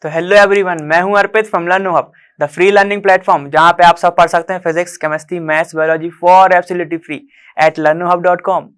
तो hello everyone, मैं हूं Arpit from Learnohub, the free learning platform जहां पे आप सब पढ़ सकते हैं physics, chemistry, maths, biology for absolutely free at learnohub.com।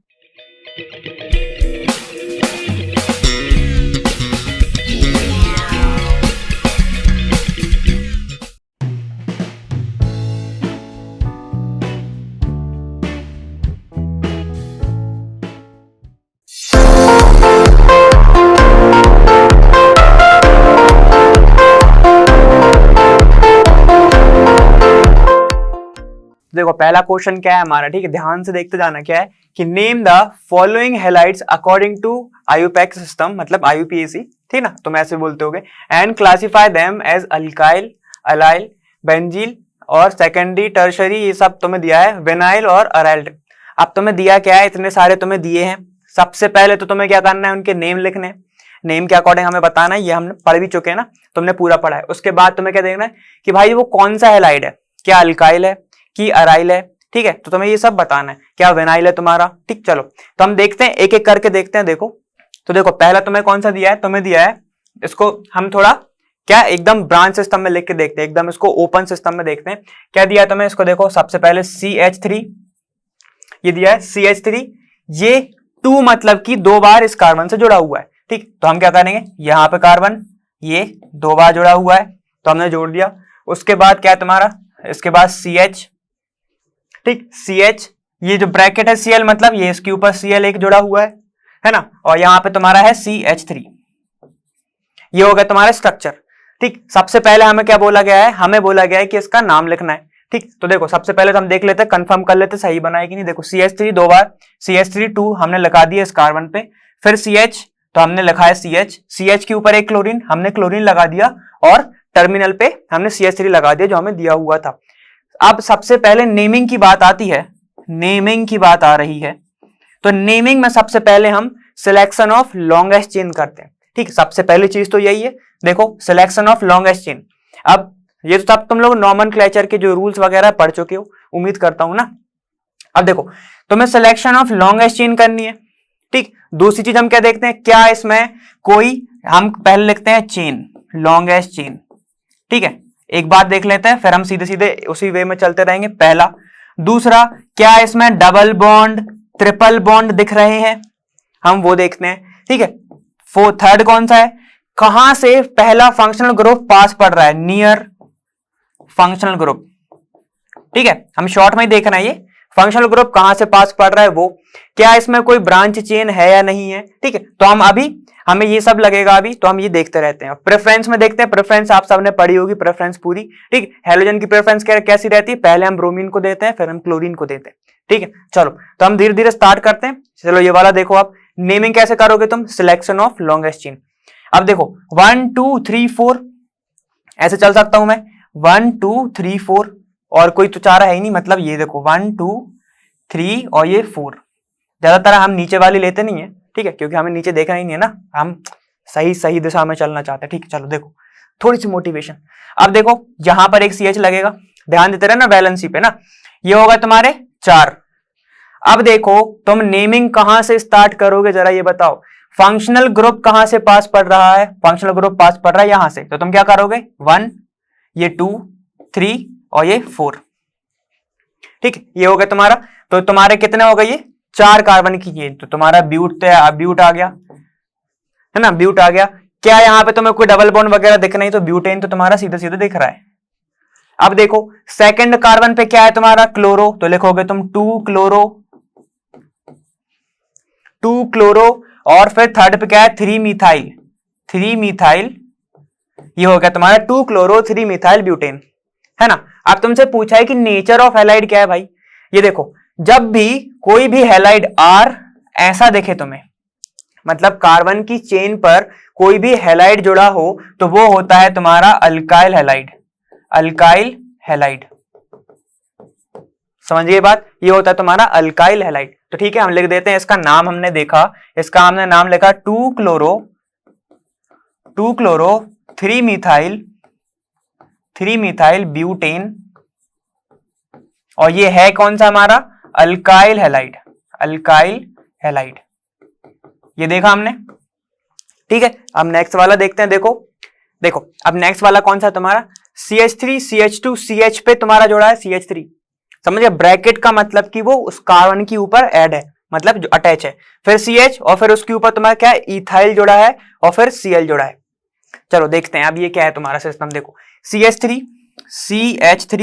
देखो पहला क्वेश्चन क्या है हमारा, ठीक है, ध्यान से देखते जाना। क्या है कि name the following halides according to IUPAC system, मतलब आईयूपीएसी, ठीक ना, तुम ऐसे बोलते होगे, and classify them as alkyl, allyl, benzyl और सेकेंडरी, टर्शरी, ये सब तुम्हें दिया है, विनाइल और अराइल। अब तुम्हें दिया क्या है, इतने सारे तुम्हें दिए हैं। सबसे पहले तो तुम्हें क्या करना है, उनके नेम लिखने हैं, नेम के अकॉर्डिंग हमें बताना है, ये हमने पढ़ भी चुके हैं ना, तुमने पूरा पढ़ा है। उसके बाद तुम्हें क्या देखना है कि भाई वो कौन सा हैलाइड है, क्या अल्काइल है कि अराइल है, ठीक है, तो तुम्हें ये सब बताना है, क्या विनाइल है तुम्हारा, ठीक। चलो तो हम देखते हैं, एक एक करके देखते हैं। देखो तो देखो पहला तुम्हें कौन सा दिया है, तुम्हें दिया है, इसको हम थोड़ा क्या एकदम ब्रांच सिस्टम में लिख के देखते हैं, एकदम इसको ओपन सिस्टम में देखते हैं। क्या दिया है तुम्हें, इसको देखो, सबसे पहले CH3, ये दिया है CH3, ये 2 मतलब कि 2 बार इस कार्बन से जुड़ा हुआ है, ठीक। तो हम क्या करेंगे, यहाँ पे कार्बन ये 2 बार जुड़ा हुआ है तो हमने जोड़ दिया। उसके बाद क्या है तुम्हारा, इसके बाद CH, ठीक, CH, ये जो ब्रैकेट है Cl, मतलब ये इसके ऊपर Cl एक जुड़ा हुआ है ना, और यहाँ पे तुम्हारा है CH3, ये हो गया तुम्हारा स्ट्रक्चर, ठीक। सबसे पहले हमें क्या बोला गया है, हमें बोला गया है कि इसका नाम लिखना है, ठीक। तो देखो सबसे पहले तो हम देख लेते हैं, कंफर्म कर लेते सही बना है कि नहीं। देखो CH3 2 बार, CH3 2 हमने लगा दिया इस कार्बन पे, फिर CH तो हमने लिखा है CH के ऊपर एक क्लोरीन, हमने क्लोरीन लगा दिया, और टर्मिनल पे हमने CH3 लगा दिया जो हमें दिया हुआ था। अब सबसे पहले नेमिंग की बात आती है, नेमिंग की बात आ रही है, तो नेमिंग में सबसे पहले हम सिलेक्शन ऑफ लॉन्गेस्ट चेन करते हैं, ठीक। सबसे पहली चीज तो यही है, देखो सिलेक्शन ऑफ लॉन्गेस्ट चेन। अब ये तो सब तुम लोग नॉमेनक्लेचर के जो रूल्स वगैरह पढ़ चुके हो, उम्मीद करता हूं ना। अब देखो तुम्हें सिलेक्शन ऑफ लॉन्गेस्ट चेन करनी है, ठीक। दूसरी चीज हम क्या देखते हैं, क्या इसमें कोई, हम पहले लिखते हैं चेन, लॉन्गेस्ट चेन, ठीक है। एक बात देख लेते हैं, फिर हम सीधे सीधे उसी वे में चलते रहेंगे। पहला, दूसरा, क्या इसमें डबल बॉन्ड, ट्रिपल बॉन्ड दिख रहे हैं, हम वो देखते हैं, ठीक है। थर्ड कौन सा है, कहां से पहला फंक्शनल ग्रुप पास पड़ रहा है, नियर फंक्शनल ग्रुप, ठीक है, हम शॉर्ट में ही देखना है, ये फंक्शनल ग्रुप कहां से पास पड़ रहा है वो, क्या इसमें कोई ब्रांच चेन है या नहीं है, ठीक है। तो हम अभी हमें ये सब लगेगा अभी, तो हम ये देखते रहते हैं। प्रेफरेंस में देखते हैं, प्रेफरेंस आप सबने पढ़ी होगी, प्रेफरेंस पूरी, ठीक। हेलोजन की प्रेफरेंस कैसी रहती है, पहले हम ब्रोमीन को देते हैं, फिर हम क्लोरीन को देते हैं, ठीक है। चलो तो हम धीरे धीरे स्टार्ट करते हैं। चलो ये वाला देखो, आप नेमिंग कैसे करोगे तुम, सिलेक्शन ऑफ लॉन्गेस्ट चेन। अब देखो 1 2 3 4 ऐसे चल सकता हूं मैं, 1 2 3 4, और कोई तो चारा है ही नहीं, मतलब ये देखो 1 2 3 और ये 4। ज्यादातर हम नीचे वाली लेते नहीं है, ठीक है, क्योंकि हमें नीचे देखना ही नहीं है ना, हम सही दिशा में चलना चाहते हैं, ठीक है। चलो देखो थोड़ी सी मोटिवेशन। अब देखो यहां पर एक CH लगेगा, ध्यान देते रहे ना वैलेंसी पे ना, ये होगा तुम्हारे 4। अब देखो तुम नेमिंग कहां से स्टार्ट करोगे, जरा ये बताओ, फंक्शनल ग्रुप कहां से पास पड़ रहा है, फंक्शनल ग्रुप पास पड़ रहा है यहां से, तो तुम क्या करोगे, 1, ये 2 3 और ये 4, ठीक, ये हो गया तुम्हारा। तो तुम्हारे कितने हो गए, ये 4 कार्बन की चेन, तो तुम्हारा ब्यूट आ गया है ना, ब्यूट आ गया। क्या यहां पे तुम्हें कोई डबल बॉन्ड वगैरह दिख नहीं, तो ब्यूटेन तो तुम्हारा सीधे सीधे दिख रहा है। अब देखो सेकंड कार्बन पे क्या है तुम्हारा, क्लोरो, तो लिखोगे तुम 2 क्लोरो, और फिर थर्ड पे क्या है, 3 मिथाइल, ये हो गया तुम्हारा 2 क्लोरो 3 मिथाइल ब्यूटेन, है ना। अब तुमसे पूछा है कि नेचर ऑफ हैलाइड क्या है भाई, ये देखो जब भी कोई भी हैलाइड R ऐसा दिखे तुम्हें, मतलब कार्बन की चेन पर कोई भी हैलाइड जुड़ा हो, तो वो होता है तुम्हारा अल्काइल हैलाइड, समझिए बात, ये होता है तुम्हारा अल्काइल हैलाइड। तो ठीक है, हम लिख देते हैं, इसका नाम हमने देखा, इसका हमने नाम लिखा 2 क्लोरो 3 मिथाइल ब्यूटेन, और ये है कौन सा हमारा, अल्काइल हैलाइड, ये देखा हमने, ठीक है। अब नेक्स्ट वाला देखते हैं। देखो देखो अब नेक्स्ट वाला कौन सा है तुम्हारा, CH3 CH2 CH पे तुम्हारा जोड़ा है CH3, समझ गए, ब्रैकेट का मतलब कि वो उस कार्बन के ऊपर ऐड है, मतलब जो अटैच है, फिर CH और फिर उसके ऊपर तुम्हारा क्या है, इथाइल जोड़ा है और फिर Cl जोड़ा है। चलो देखते हैं अब ये क्या है तुम्हारा सिस्टम, देखो CH3 CH3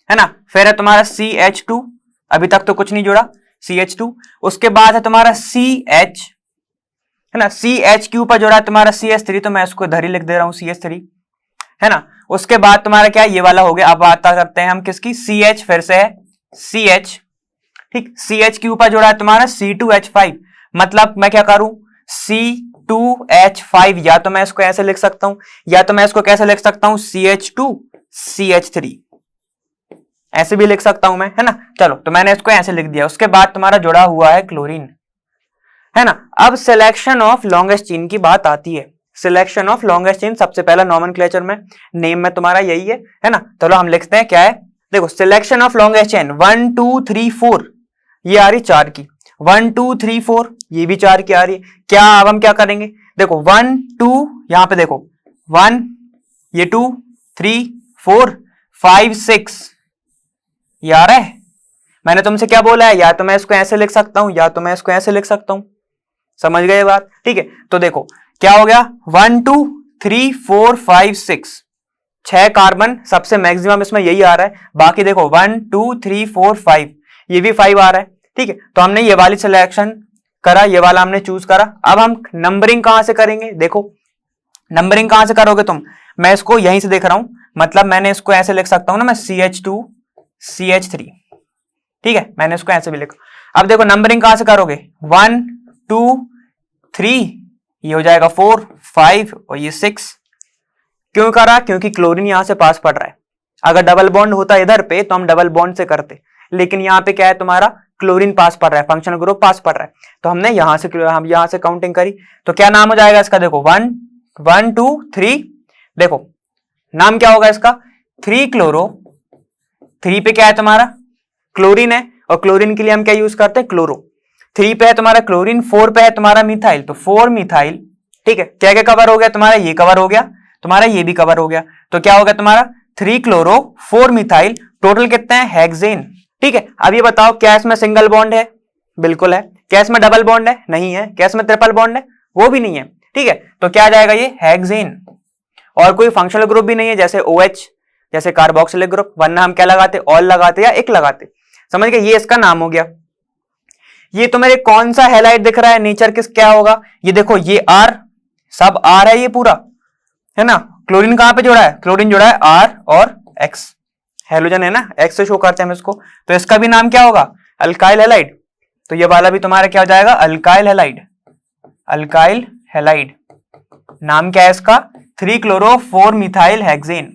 है ना, फिर है तुम्हारा CH2, अभी तक तो कुछ नहीं जुड़ा, CH2, उसके बाद है तुम्हारा CH है ना, CH के ऊपर जोड़ा है तुम्हारा CH3, तो मैं इसको इधर ही लिख दे रहा हूं CH3 है ना। उसके बाद तुम्हारा क्या ये वाला हो गया। अब बात करते हैं हम किसकी, CH, फिर से है CH, ठीक, CH के ऊपर जोड़ा है तुम्हारा C2H5, मतलब मैं क्या करूं C2H5, या तो मैं इसको ऐसे लिख सकता हूं, या तो मैं इसको कैसे लिख सकता हूं CH2 CH3, ऐसे भी लिख सकता हूं मैं, है ना। चलो तो मैंने इसको ऐसे लिख दिया। उसके बाद तुम्हारा जुड़ा हुआ है क्लोरीन, है ना। अब सिलेक्शन ऑफ लॉन्गेस्ट चेन की बात आती है। सिलेक्शन ऑफ लॉन्गेस्ट चेन सबसे पहला नॉमेनक्लेचर में नेम में तुम्हारा यही है ना। चलो हम लिखते हैं क्या है, देखो सिलेक्शन ऑफ लॉन्गेस्ट चेन 1 2 3 4, ये आ रही 4 की, 1 2 3 4 ये भी 4 की आ रही है। क्या अब हम क्या करेंगे, देखो 1 2, यहां पे देखो 1, ये 2 3 4 5 6, ये आ रहा है। मैंने तुमसे क्या बोला है, या तो मैं इसको ऐसे लिख सकता हूं, या तो मैं इसको ऐसे लिख सकता हूं, समझ गए बात, ठीक है। तो देखो क्या हो गया, 1 2 3 4 5 6, 6 कार्बन सबसे मैक्सिमम इसमें यही आ रहा है। बाकी देखो 1 2 3 4 5, ये भी 5 आ रहा है, ठीक है। तो हमने ये वाली सिलेक्शन करा, ये वाला हमने चूज करा। अब हम नंबरिंग कहां से करेंगे, देखो नंबरिंग कहां से करोगे तुम, मैं इसको यहीं से देख रहा हूं, मतलब मैंने इसको ऐसे लिख सकता हूं ना, मैं CH2 CH3, ठीक है, मैंने इसको ऐसे भी लिखा। अब देखो नंबरिंग कहां से करोगे, 1 2 3, ये हो जाएगा 4 5 और ये 6। क्यों करा, क्योंकि क्लोरीन यहां से पास पड़ रहा है। अगर डबल बॉन्ड होता इधर पे तो हम डबल बॉन्ड से करते, लेकिन यहाँ पे क्या है तुम्हारा, क्लोरीन पास पड़ रहा है, फंक्शनल ग्रुप पास पड़ रहा है, तो हमने हम यहां से काउंटिंग करी। तो क्या नाम हो जाएगा इसका, देखो 1 1 2 3, देखो नाम क्या होगा इसका, 3 क्लोरो, 3 पे क्या है तुम्हारा क्लोरीन है, और क्लोरीन के लिए हम क्या यूज करते हैं, क्लोरो। 3 पे है तुम्हारा क्लोरीन, 4 पे है तुम्हारा मिथाइल, तो 4 मिथाइल, ठीक है। क्या क्या कवर हो गया तुम्हारा, ये कवर हो गया तुम्हारा, ये भी कवर हो गया। तो क्या हो गया तुम्हारा 3 क्लोरो 4 मिथाइल, टोटल कितने हैं, हेक्सेन, ठीक है। अब ये बताओ क्या इसमें सिंगल बॉन्ड है, बिल्कुल है। क्या इसमें डबल बॉन्ड है, नहीं है। क्या इसमें ट्रिपल बॉन्ड है, वो भी नहीं है, ठीक है। तो क्या आ जाएगा ये हेक्सेन, और कोई फंक्शनल ग्रुप भी नहीं है जैसे OH, जैसे कार्बोक्सिलिक ग्रुप, वरना हम क्या लगाते, ऑल लगाते या एक लगाते, समझ गए, ये इसका नाम हो गया। ये तो मेरे कौन सा हैलाइड दिख रहा है, नेचर किस क्या होगा, ये देखो ये R, सब R है ये पूरा, है ना। क्लोरीन कहां पे जोड़ा है, क्लोरीन जोड़ा है R और X, हेलोजन है ना, X से शो करते हैं हम इसको, तो इसका भी नाम क्या होगा, अल्काइल हैलाइड। तो ये वाला भी तुम्हारा क्या हो जाएगा, अल्काइल हैलाइड, अल्काइल हैलाइड। नाम क्या है इसका, 3 क्लोरो 4 मिथाइल हेक्सेन।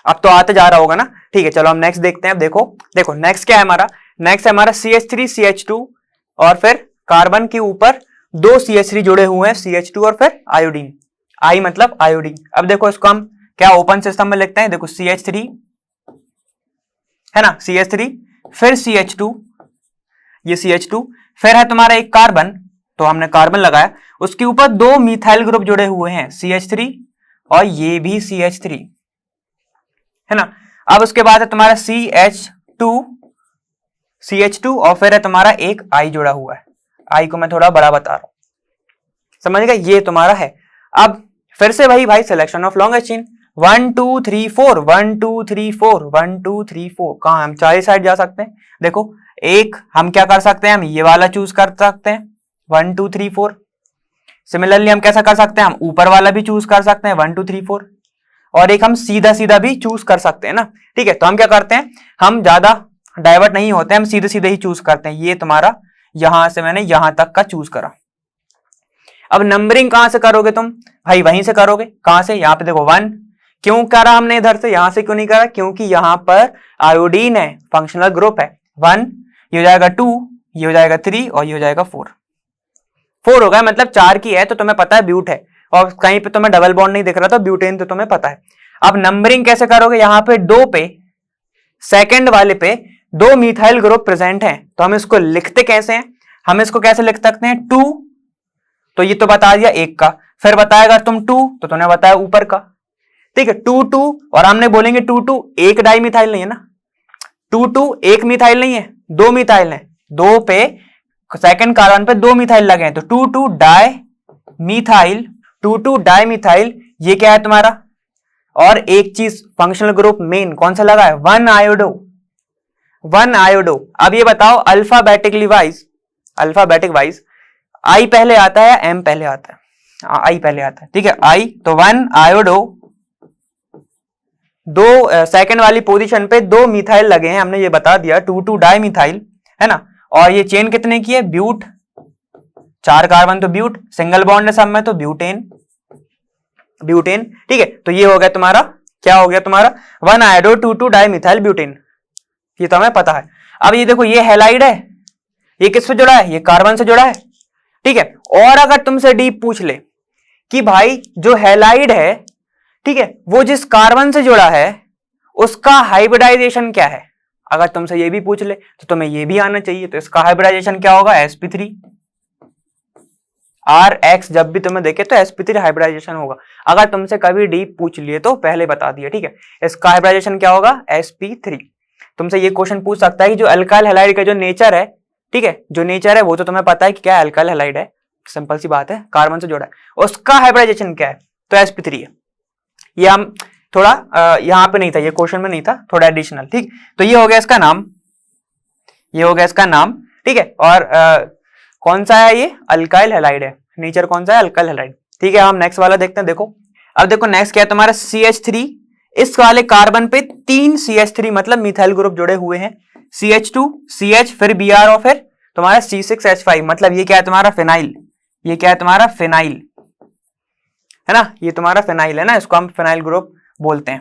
अब तो आते जा रहा होगा ना, ठीक है। चलो हम नेक्स्ट देखते हैं। अब देखो नेक्स्ट क्या है हमारा, नेक्स्ट है हमारा CH3 CH2, और फिर कार्बन के ऊपर 2 CH3 जुड़े हुए हैं, CH2 और फिर आयोडीन, I मतलब आयोडीन। अब देखो इसको हम क्या ओपन सिस्टम में लिखते हैं, देखो CH3 है ना, CH3 फिर CH2, ये CH2, फिर है तुम्हारा एक कार्बन, तो हमने कार्बन लगाया, उसके ऊपर 2 मिथाइल ग्रुप जुड़े हुए हैं, CH3 और ये भी CH3, है ना। अब उसके बाद है तुम्हारा CH2 और फिर है तुम्हारा एक I जुड़ा हुआ है, I को मैं थोड़ा बड़ा बता रहा हूं, समझ गए, ये तुम्हारा है। अब फिर से भाई सिलेक्शन ऑफ लॉन्गेस्ट चेन 1 2 3 4 1 2 3 4 1 2 3 4, कहां हम चार साइड जा सकते हैं। देखो एक हम क्या कर सकते हैं, हम ये वाला चूज कर सकते हैं 1 2 3 4। सिमिलरली हम कैसा कर सकते हैं, हम ऊपर वाला भी चूज कर सकते हैं 1 2 3 4, और एक हम सीधा सीधा भी चूज कर सकते हैं ना, ठीक है। तो हम क्या करते हैं, हम ज्यादा डाइवर्ट नहीं होते, हम सीधे सीधे ही चूज करते हैं। ये तुम्हारा यहां से मैंने यहां तक का चूज करा। अब नंबरिंग कहां से करोगे तुम, भाई वहीं से करोगे, कहां से, यहां पे देखो 1, क्यों करा हमने इधर से, यहां से क्यों नहीं करा, क्योंकि यहां पर आयोडीन है, फंक्शनल ग्रुप है। 1, ये हो जाएगा 2, ये हो जाएगा 3 और ये हो जाएगा 4 हो गया, मतलब 4 की है तो तुम्हें पता है ब्यूट है, और कहीं पे तुम्हें डबल बॉन्ड नहीं दिख रहा, तो ब्यूटेन तो तुम्हें पता है। अब नंबरिंग कैसे करोगे, यहां पे 2 पे, सेकंड वाले पे 2 मिथाइल ग्रुप प्रेजेंट हैं, तो हम इसको लिखते कैसे हैं, हम इसको कैसे लिख सकते हैं, 2 तो ये तो बता दिया एक का, फिर बताएगा तुम 2 तो तुमने बताया ऊपर का, ठीक है 2 2 और हमने बोलेंगे 2 2 एक डाई मिथाइल नहीं है ना, 2 2 एक मिथाइल नहीं है, 2 मिथाइल है, 2 पे सेकंड कार्बन पे 2 मिथाइल लगे हैं, तो 2 2 डाई मिथाइल, 2 2 डाई मिथाइल, ये क्या है तुम्हारा। और एक चीज फंक्शनल ग्रुप मेन कौन सा लगा है, 1 आयोडो, 1 आयोडो। अब ये बताओ alphabetically wise, alphabetic wise I पहले आता है या एम पहले आता है, आई पहले आता है, ठीक है आई, तो 1 आयोडो, दो सेकंड वाली पोजीशन पे 2 मिथाइल लगे हैं, हमने ये बता दिया, 2 2 डाई मिथाइल है ना। और ये चेन कितने की है, ब्यूट, 4 कार्बन तो ब्यूट, सिंगल बॉन्ड है सब में तो ब्यूटेन, ब्यूटेन, ठीक है। तो ये हो गया तुम्हारा, क्या हो गया तुम्हारा 1 आयोडो 2 2 डाई मिथाइल ब्यूटेन, ये तो हमें पता है। अब ये देखो ये हैलाइड है, ये किस पे जुड़ा है, ये कार्बन से जुड़ा है, ठीक है। और अगर तुमसे डीप पूछ ले कि भाई जो हैलाइड है, ठीक है, वो जिस कार्बन से जुड़ा है उसका हाइब्रिडाइजेशन क्या है, अगर तुमसे ये भी पूछ ले तो तुम्हें ये भी आना चाहिए। तो इसका हाइब्रिडाइजेशन क्या होगा, sp3, RX जब भी तुम्हें देखे तो sp3 हाइब्रिडाइजेशन होगा। अगर तुमसे कभी डीप पूछ लिए तो पहले बता दिया, ठीक है। इसका हाइब्रिडाइजेशन क्या होगा, sp3। तुमसे ये क्वेश्चन पूछ सकता है कि जो अल्काइल हैलाइड का जो नेचर है, ठीक है, जो नेचर है वो तो तुम्हें पता है कि क्या अल्काइल हैलाइड है, सिंपल सी बात है, कार्बन से जुड़ा है, उसका हाइब्रिडाइजेशन क्या है, तो sp3 है। ये हम थोड़ा यहां पे नहीं था, ये क्वेश्चन में नहीं था, थोड़ा एडिशनल, ठीक। तो ये हो गया इसका नाम, ये हो गया इसका नाम, ठीक है। और कौन सा है, ये अल्काइल हैलाइड है, नेचर कौन सा है, अल्काइल हैलाइड, ठीक है। हम नेक्स्ट वाला देखते हैं। देखो अब देखो नेक्स्ट क्या है तुम्हारा, CH3, इस वाले कार्बन पे 3 CH3 मतलब मिथाइल ग्रुप जुड़े हुए हैं, CH2 CH फिर Br और फिर तुम्हारा C6H5, मतलब ये क्या है तुम्हारा फिनाइल, ये क्या है तुम्हारा फिनाइल, है ना, ये तुम्हारा फिनाइल है ना, इसको हम फिनाइल ग्रुप बोलते हैं,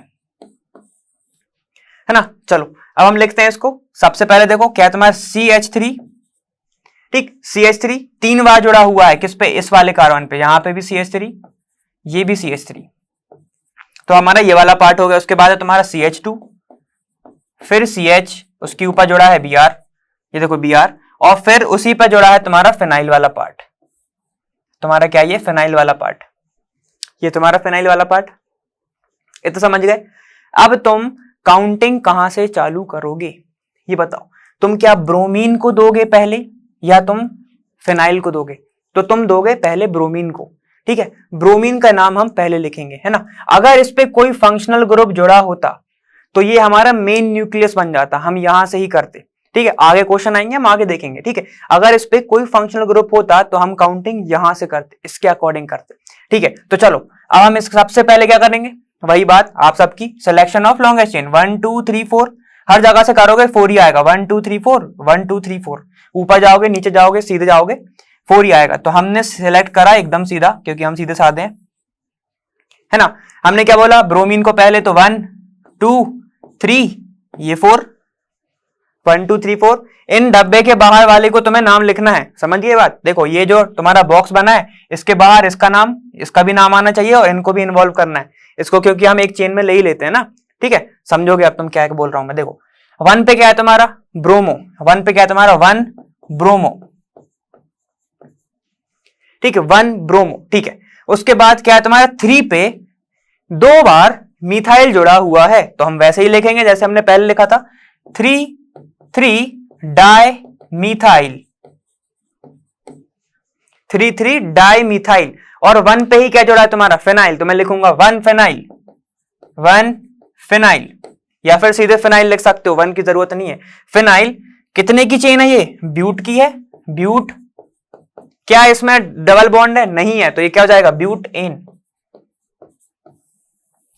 है ना। चलो अब हम लिखते हैं इसको। सबसे पहले देखो क्या है तुम्हारा CH3, ठीक, CH3 3 बार जुड़ा हुआ है किस पे, इस वाले कार्बन पे, यहां पे भी CH3, ये भी CH3, तो हमारा ये वाला पार्ट हो गया। उसके बाद है तुम्हारा CH2 फिर CH, उसके ऊपर जुड़ा है Br, ये देखो Br, और फिर उसी पर जुड़ा है तुम्हारा फिनाइल वाला पार्ट, तुम्हारा क्या ये फिनाइल वाला पार्ट, ये तुम्हारा फिनाइल वाला पार्ट, ये तो समझ गए। अब तुम काउंटिंग कहां से चालू करोगे ये बताओ, तुम क्या ब्रोमीन को दोगे पहले या तुम फिनाइल को दोगे, तो तुम दोगे पहले ब्रोमीन को, ठीक है। ब्रोमीन का नाम हम पहले लिखेंगे, है ना। अगर इस पे कोई फंक्शनल ग्रुप जुड़ा होता तो ये हमारा मेन न्यूक्लियस बन जाता, हम यहां से ही करते, ठीक है। आगे क्वेश्चन आएंगे, हम आगे देखेंगे, ठीक है। अगर इस पे कोई फंक्शनल ग्रुप होता तो हम काउंटिंग यहां से करते, इसके अकॉर्डिंग करते, ठीक है। तो चलो अब हम इस सबसे पहले क्या करेंगे, वही बात आप सबकी, सिलेक्शन ऑफ लॉन्गेस्ट चेन, 1 2 3 4, हर जगह से करोगे 4 ही आएगा, 1 2 3 4 1 2 3 4, ऊपर जाओगे नीचे जाओगे सीधे जाओगे 4 ही आएगा। तो हमने सिलेक्ट करा एकदम सीधा, क्योंकि हम सीधे साधे हैं, है ना। हमने क्या बोला, ब्रोमीन को पहले तो 1 2 3, ये 4, 1 2 3 4। इन डब्बे के बाहर वाले को तुम्हें नाम लिखना है, समझिए बात। देखो ये जो तुम्हारा बॉक्स बना है, इसके बाहर इसका नाम, इसका भी नाम आना चाहिए, और इनको भी इन्वॉल्व करना है इसको, क्योंकि हम एक चेन में ले ही लेते हैं ना, ठीक है। समझोगे अब तुम क्या बोल रहा हूं मैं। देखो 1 पे क्या है तुम्हारा ब्रोमो, 1 पे क्या है तुम्हारा 1 ब्रोमो, ठीक है, 1 ब्रोमो, ठीक है। उसके बाद क्या है तुम्हारा 3 पे 2 बार मिथाइल जुड़ा हुआ है, तो हम वैसे ही लिखेंगे जैसे हमने पहले लिखा था, 3 3 डाई मिथाइल, 3 3 डाई मिथाइल। और 1 पे ही क्या जुड़ा है तुम्हारा फिनाइल, तो मैं लिखूंगा 1 फिनाइल, 1 फिनाइल, या फिर सीधे फिनाइल लिख सकते हो, 1 की जरूरत नहीं है। फिनाइल कितने की चेन है, ये ब्यूट की है, ब्यूट, क्या इसमें डबल बॉन्ड है, नहीं है, तो ये क्या हो जाएगा ब्यूट एन,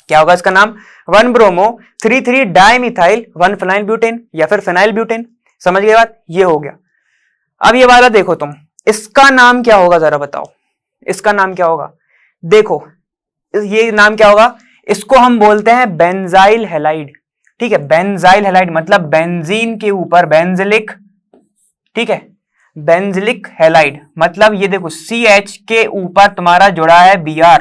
क्या होगा इसका नाम 1 bromo 3 3 di methyl 1 phenyl butane, या फिर फिनाइल ब्यूटेन, समझ गए बात, ये हो गया। अब ये वाला देखो तुम, इसका नाम क्या होगा जरा बताओ, इसका नाम क्या होगा, देखो ये नाम क्या होगा, इसको हम बोलते हैं बेंजाइल हैलाइड, ठीक है। बेंजाइल हैलाइड मतलब बेंजीन के ऊपर बेंजिलिक, ठीक है, बेंजिलिक हैलाइड, मतलब ये देखो CH के ऊपर तुम्हारा जुड़ा है Br,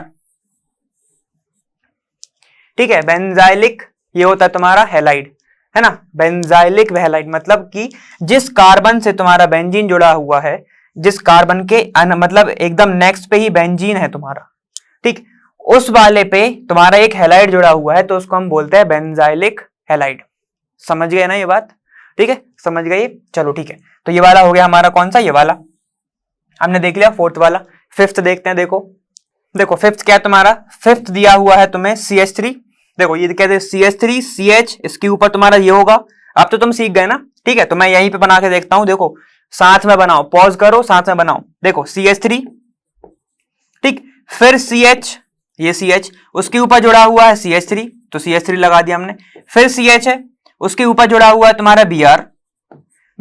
ठीक है। बेंजाइलिक ये होता है तुम्हारा हैलाइड, है ना। बेंजाइलिक हैलाइड मतलब कि जिस कार्बन से तुम्हारा बेंजीन जुड़ा हुआ है, जिस कार्बन के मतलब एकदम नेक्स्ट पे ही बेंजीन है तुम्हारा, ठीक, उस वाले पे तुम्हारा एक हैलाइड जुड़ा हुआ है तो उसको हम बोलते हैं बेंजाइलिक हैलाइड। समझ गए ना ये बात? ठीक है, समझ गए? चलो ठीक है, तो ये वाला हो गया हमारा कौन सा, ये वाला हमने देख लिया। फोर्थ वाला, फिफ्थ देखते हैं। देखो देखो फिफ्थ क्या है तुम्हारा, फिफ्थ दिया हुआ है तुम्हें CH3। देखो ये कहते हैं CH3 CH, इसके ऊपर तुम्हारा ये होगा। अब तो तुम सीख गए ना, ठीक है, तो मैं यहीं पे बना के देखता हूं। देखो साथ में बनाओ, पॉज करो, साथ में बनाओ। देखो CH3, ठीक, फिर CH, ये CH, उसके ऊपर जुड़ा हुआ है CH3, तो CH3 लगा दिया हमने। फिर CH है, उसके ऊपर जुड़ा हुआ है तुम्हारा Br,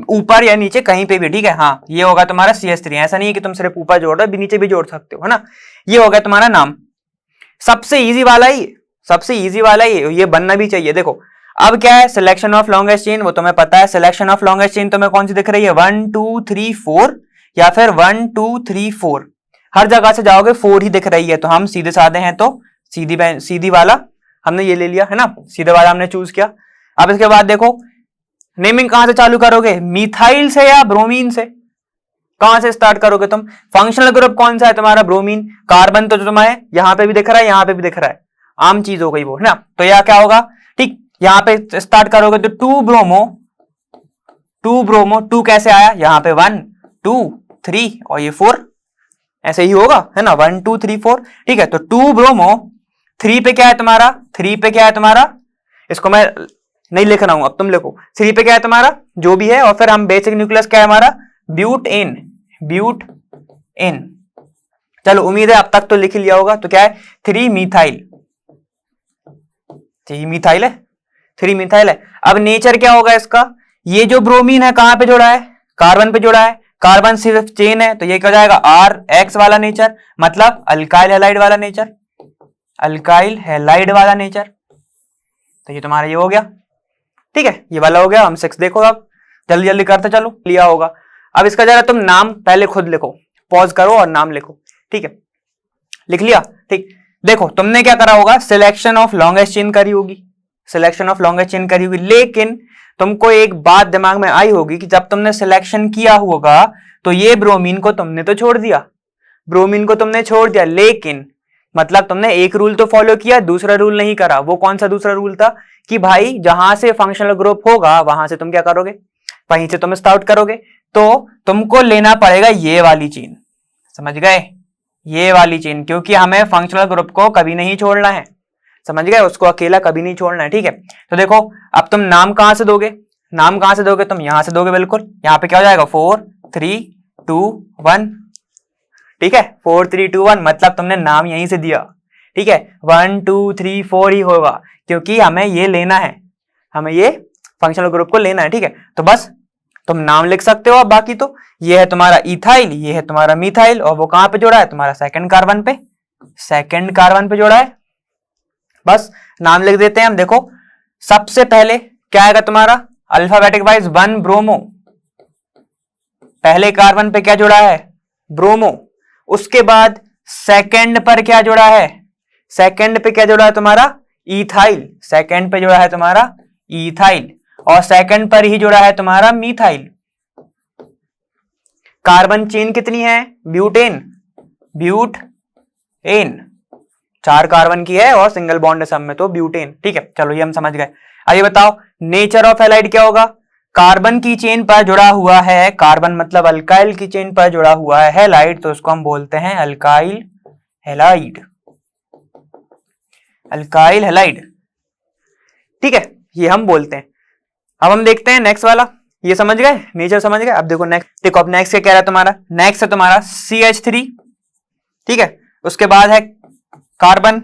ऊपर या नीचे कहीं पे भी, ठीक है। हाँ, ये होगा तुम्हारा CH3। ऐसा नहीं है कि तुम सिर्फ ऊपर जोड़ रहे हो, नीचे भी जोड़ सकते हो, है ना। ये हो गया तुम्हारा नाम, सबसे इजी वाला ही, सबसे इजी वाला ही, ये बनना भी चाहिए। देखो अब क्या है, सिलेक्शन ऑफ लॉन्गेस्ट चेन, वो तुम्हें पता है। सिलेक्शन ऑफ लॉन्गेस्ट चेन तुम्हें कौन सी दिख रही है, 1 2 3 4 या फिर 1 2 3 4, हर जगह से जाओगे 4 ही दिख रही है। तो हम सीधे साधे हैं, तो सीधी वाला हमने ये ले लिया, है ना, सीधे वाला हमने चूज किया। अब इसके बाद देखो नेमिंग कहां से चालू करोगे, मिथाइल से या ब्रोमीन से, कहां से स्टार्ट करोगे तुम। फंक्शनल ग्रुप कौन सा है तुम्हारा, ब्रोमीन। कार्बन तो तुम्हें यहां पे भी दिख रहा है, यहां पे भी दिख रहा है, आम चीज हो गई वो, है ना। तो यह क्या होगा, ठीक, यहां पे स्टार्ट करोगे तो 2 ब्रोमो 2 कैसे आया, यहां पे 1 2 3 और ये 4, ऐसे ही होगा, है ना, 1 2 3 4, ठीक है। तो 2 ब्रोमो, 3 पे क्या है तुम्हारा, 3 पे क्या है तुम्हारा, इसको मैं नहीं लिख रहा हूं, अब तुम लिखो। 3 पे क्या है तुम्हारा, जो भी है, और फिर हम बेसिक न्यूक्लियस क्या है हमारा, ब्यूटेन, ब्यूटेन। चलो उम्मीद है अब तक तो लिख लिया होगा। तो क्या है, 3 मिथाइल, 3 मिथाइल है, 3 मिथाइल है। अब नेचर क्या होगा इसका, ये जो ब्रोमीन है कहां पे जुड़ा है, कार्बन पे जुड़ा है, कार्बन सिर्फ चेन है, तो ये क्या हो जाएगा, RX वाला नेचर, मतलब अल्काइल हैलाइड वाला नेचर, अल्काइल हैलाइड वाला नेचर। तो ये तुम्हारा ये हो गया, ठीक है, ये वाला हो गया। हम 6 देखो, अब जल्दी जल्दी करते चलो, लिया होगा। अब इसका जरा तुम नाम पहले खुद लिखो, पॉज करो और नाम लिखो, ठीक है, लिख लिया, ठीक। देखो तुमने क्या करा होगा, सिलेक्शन ऑफ लॉन्गेस्ट चेन करी होगी, सिलेक्शन ऑफ लॉन्गेस्ट चेन करी होगी, लेकिन तुमको एक बात दिमाग में आई होगी कि जब तुमने सिलेक्शन किया होगा तो ये ब्रोमीन को तुमने तो छोड़ दिया, ब्रोमीन को तुमने छोड़ दिया, लेकिन मतलब तुमने एक रूल तो फॉलो किया, दूसरा रूल नहीं करा। वो कौन सा दूसरा रूल था, कि भाई जहां से फंक्शनल ग्रुप होगा वहां से तुम क्या करोगे, वहीं से तुम स्टार्ट करोगे। तो तुमको लेना पड़ेगा ये वाली चेन, समझ गए, ये वाली चेन, क्योंकि हमें फंक्शनल ग्रुप को कभी नहीं छोड़ना है, समझ गए, उसको अकेला कभी नहीं छोड़ना है, ठीक है। तो देखो अब तुम नाम कहां से दोगे, नाम कहां से दोगे, तुम यहां से दोगे, बिल्कुल। यहां पे क्या हो जाएगा, 4 3 2 1, ठीक है, 4 3 2 1, मतलब तुमने नाम यहीं से दिया, ठीक है। 1 2 3 4 ही होगा, क्योंकि हमें ये लेना है, हमें ये फंक्शनल ग्रुप को लेना है, ठीक है। तो बस तुम नाम लिख सकते हो। अब बाकी तो ये है तुम्हारा इथाइल, ये है तुम्हारा मिथाइल, और वो कहां पे जोड़ा है, तुम्हारा सेकंड कार्बन पे, सेकंड कार्बन पे जोड़ा है। बस नाम लिख देते हैं हम। देखो सबसे पहले क्या आएगा तुम्हारा, अल्फाबेटिक वाइज 1 ब्रोमो, पहले कार्बन पे क्या जुड़ा है, ब्रोमो। उसके बाद सेकंड पर क्या जुड़ा है, सेकंड पे क्या जुड़ा है तुम्हारा, इथाइल, सेकंड पे जुड़ा है तुम्हारा इथाइल, और सेकंड पर ही जुड़ा है तुम्हारा मिथाइल। कार्बन चेन कितनी है, ब्यूटेन, ब्यूटेन 4 कार्बन की है और सिंगल बॉन्ड सब में, तो ब्यूटेन, ठीक है। चलो ये हम समझ गए। अब ये बताओ नेचर ऑफ हैलाइड क्या होगा, कार्बन की चेन पर जुड़ा हुआ है, कार्बन मतलब अल्काइल की चेन पर जुड़ा हुआ है हैलाइड, तो उसको हम बोलते हैं अल्काइल हैलाइड, अल्काइल हैलाइड, ठीक है, ये हम बोलते हैं। अब हम देखते हैं नेक्स्ट वाला, ये समझ गए, नेचर समझ गए। अब देखो नेक्स्ट, देखो अब नेक्स्ट क्या कह रहा है तुम्हारा, नेक्स्ट है तुम्हारा CH3, ठीक है। उसके बाद है कार्बन,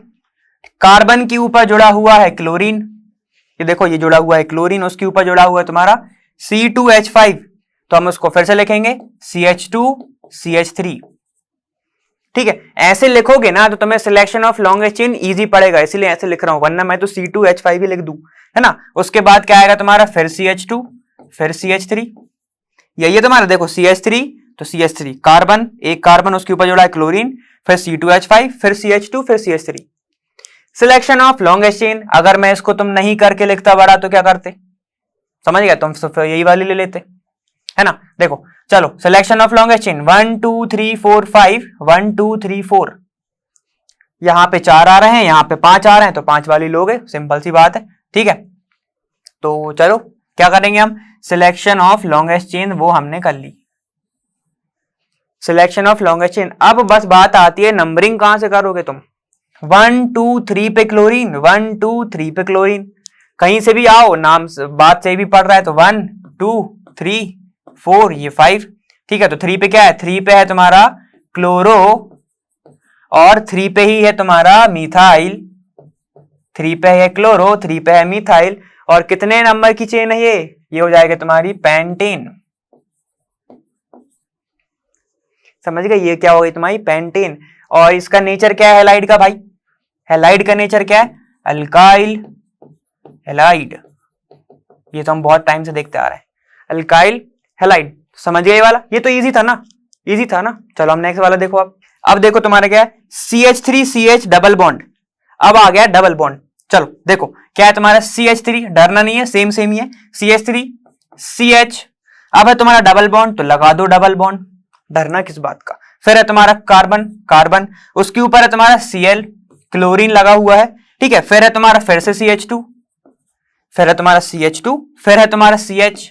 कार्बन के ऊपर जुड़ा हुआ है क्लोरीन, ये देखो ये जुड़ा हुआ है क्लोरीन, उसके ऊपर जुड़ा हुआ है तुम्हारा C2H5, तो हम उसको फिर से लिखेंगे CH2 CH3, ठीक है। ऐसे लिखोगे ना तो तुम्हें selection of longest chain easy पड़ेगा, इसलिए ऐसे लिख रहा हूं, वरना मैं तो C2H5 ही लिख दूं, है ना। उसके बाद क्या आएगा तुम्हारा, फिर CH2 फिर CH3, यही तुम्हारा देखो CH3 तो CH3 कार्बन, एक कार्बन उसके ऊपर जुड़ा है क्लोरीन, फिर C2H5 फिर CH2 फिर CH3। Selection of longest chain, अगर मैं इसको तुम नहीं करके लिखता बड़ा तो क्या करते, समझ गया, तुम यही वाली ले लेते, है ना। देखो चलो सिलेक्शन ऑफ लॉन्गेस्ट चेन 1 2 3 4 5 1 2 3 4, यहां पे 4 आ रहे हैं, यहां पे 5 आ रहे हैं, तो 5 वाली लोगे, सिंपल सी बात है, ठीक है। तो चलो क्या करेंगे हम, सिलेक्शन ऑफ लॉन्गेस्ट चेन वो हमने कर ली, सिलेक्शन ऑफ लॉन्गेस्ट चेन। अब बस बात आती है नंबरिंग कहां से करोगे तुम, 1 2 3 पे क्लोरीन, 1 2 3 पे क्लोरीन, कहीं से भी आओ, नाम बात से भी पढ़ रहा है तो 1 2 3 4 ये 5, ठीक है। तो 3 पे क्या है, 3 पे है तुम्हारा क्लोरो और 3 पे ही है तुम्हारा मिथाइल, 3 पे है क्लोरो, 3 पे है मिथाइल, और कितने नंबर की चेन है ये हो जाएगा तुम्हारी पेंटेन, समझ गए, ये क्या हो गई तुम्हारी पेंटेन। और इसका नेचर क्या है हैलाइड का भाई, हैलाइड का नेचर क्या है, अल्काइल हैलाइड, ये तो हम बहुत टाइम से देखते आ रहे हैं, अल्काइल हैलाइड, समझ गए ये वाला, ये तो इजी था ना, इजी था ना। चलो हम नेक्स्ट वाला देखो, अब देखो तुम्हारा क्या है, CH3CH डबल बॉन्ड, अब आ गया डबल बॉन्ड। चलो देखो क्या है तुम्हारा CH3, डरना नहीं है, सेम सेम ही है, CH3 CH, अब है तुम्हारा डबल बॉन्ड तो लगा दो डबल बॉन्ड, डरना किस बात का। फिर है तुम्हारा कार्बन, कार्बन उसके ऊपर है तुम्हारा Cl, क्लोरीन लगा हुआ है, ठीक है। फिर है तुम्हारा फिर से CH2, फिर है तुम्हारा CH2, फिर है तुम्हारा CH,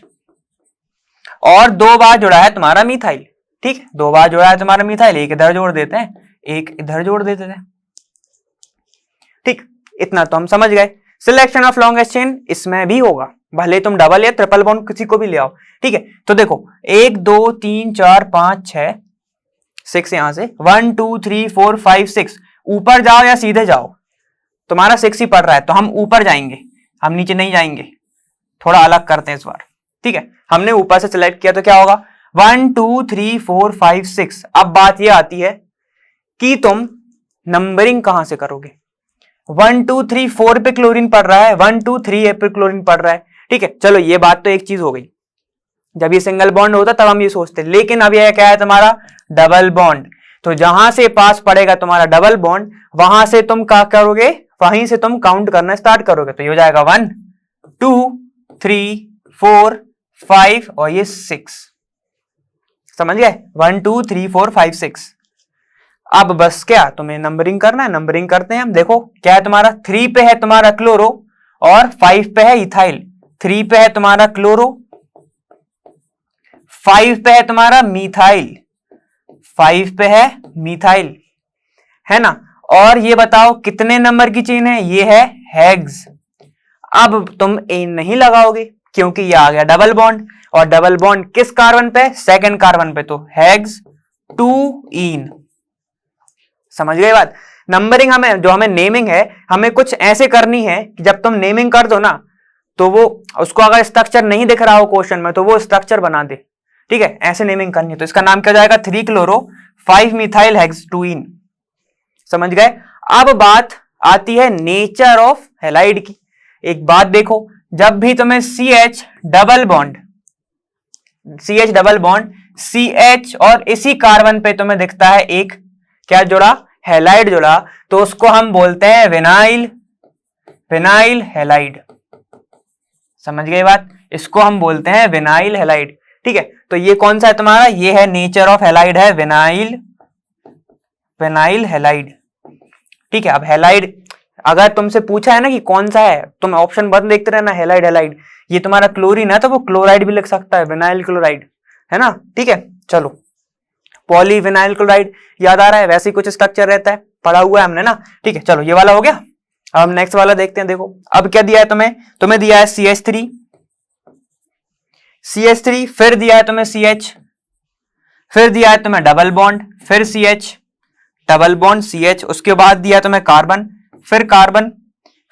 और 2 बार जुड़ा है तुम्हारा मिथाइल, ठीक है, 2 बार जुड़ा है तुम्हारा मिथाइल, एक इधर जोड़ देते हैं, एक इधर जोड़ देते हैं, ठीक, इतना तो हम समझ गए। सिलेक्शन ऑफ लॉन्गेस्ट चेन इसमें भी होगा, भले तुम डबल या ट्रिपल बॉन्ड किसी को भी ले आओ, ठीक है। तो देखो 1 2 3 4 5 6 6 यहां से 1 2 3 4 5 6, ऊपर जाओ या सीधे जाओ, तुम्हारा 6 ही पड़ रहा है तो हम ऊपर जाएंगे, हम नीचे नहीं जाएंगे, थोड़ा अलग करते हैं इस बार, ठीक है। हमने ऊपर से सिलेक्ट किया तो क्या होगा 1 2 3 4 5 6। अब बात यह आती है कि तुम नंबरिंग कहां से करोगे, 1 2 3 4 पे क्लोरीन पड़ रहा है, 1 2 3 पे क्लोरीन पड़ रहा है, ठीक है। चलो ये बात तो एक चीज हो गई, जब ये सिंगल बॉन्ड होता तब हम ये सोचते, लेकिन अब ये क्या है तुम्हारा डबल बॉन्ड, तो जहां से पास पड़ेगा तुम्हारा डबल बॉन्ड वहां से तुम क्या करोगे, वहीं से तुम काउंट करना स्टार्ट करोगे, तो ये हो जाएगा 1 2 3 4 5 और ये 6, समझ गए, 1 2 3 4 5 6। अब बस क्या तुम्हें नंबरिंग करना है, नंबरिंग करते हैं हम। देखो क्या है तुम्हारा 3 पे है तुम्हारा क्लोरो और 5 पे है इथाइल, 3 पे है तुम्हारा क्लोरो, 5 पे है तुम्हारा मिथाइल, 5 पे है मिथाइल, है ना। और ये बताओ कितने नंबर की चेन है, ये है हेक्स। अब तुम एन नहीं लगाओगे क्योंकि ये आ गया डबल बॉन्ड, और डबल बॉन्ड किस कार्बन पे, सेकंड कार्बन पे, तो हेक्स 2 इन, समझ गए बात। नंबरिंग हमें जो हमें नेमिंग है हमें कुछ ऐसे करनी है कि जब तुम नेमिंग कर दो ना तो वो उसको अगर स्ट्रक्चर नहीं दिख रहा हो क्वेश्चन में तो वो स्ट्रक्चर बना दे, ठीक है, ऐसे नेमिंग करनी है। तो इसका नाम क्या जाएगा 3 क्लोरो 5 मिथाइल हेक्स 2 इन, समझ गए। अब बात आती है नेचर ऑफ हैलाइड की। एक बात देखो, जब भी तुम्हें CH double bond, CH double bond CH और इसी कार्बन पे तुम्हें दिखता है एक क्या जुड़ा, हैलाइड जुड़ा, तो उसको हम बोलते हैं विनाइल, विनाइल हैलाइड, समझ गए बात, इसको हम बोलते हैं विनाइल हैलाइड, ठीक है। तो ये कौन सा है तुम्हारा, ये है नेचर ऑफ हैलाइड है विनाइल, विनाइल हैलाइड, ठीक है। अब हैलाइड अगर तुमसे पूछा है ना कि कौन सा है, तुम ऑप्शन बंद देखते रहना, हैलाइड हैलाइड, ये तुम्हारा क्लोरीन है तो वो क्लोराइड भी लिख सकता है, विनाइल क्लोराइड, है ना, ठीक है। चलो पॉलीविनाइल क्लोराइड याद आ रहा है, वैसे ही कुछ स्ट्रक्चर रहता है, पढ़ा हुआ है हमने ना, ठीक है। चलो ये वाला हो गया, अब हम नेक्स्ट वाला देखते हैं। देखो अब क्या दिया है तुम्हें, तुम्हें दिया है CH3, CH3, फिर दिया है तुम्हें CH, फिर दिया है तुम्हें डबल बॉन्ड, फिर CH डबल बॉन्ड CH, उसके बाद दिया तुम्हें कार्बन, फिर कार्बन,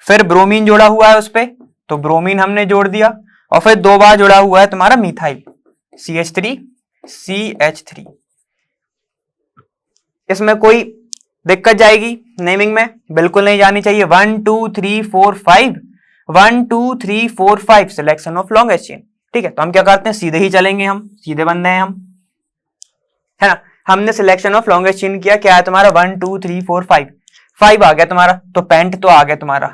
फिर ब्रोमीन जोड़ा हुआ है उस पे तो ब्रोमीन हमने जोड़ दिया, और फिर 2 बार जुड़ा हुआ है तुम्हारा मिथाइल CH3 CH3। इसमें कोई दिक्कत जाएगी नेमिंग में, बिल्कुल नहीं जानी चाहिए। 1 2 3 4 5 1 2 3 4 5 सिलेक्शन ऑफ लॉन्गेस्ट चेन, ठीक है। तो हम क्या करते हैं, सीधे ही चलेंगे, हम सीधे बंदे हैं हम, है ना। हमने सिलेक्शन ऑफ लॉन्गेस्ट चेन किया, क्या है तुम्हारा 1 2 3 4 5 5 आ गया तुम्हारा, तो पेंट तो आ गया तुम्हारा,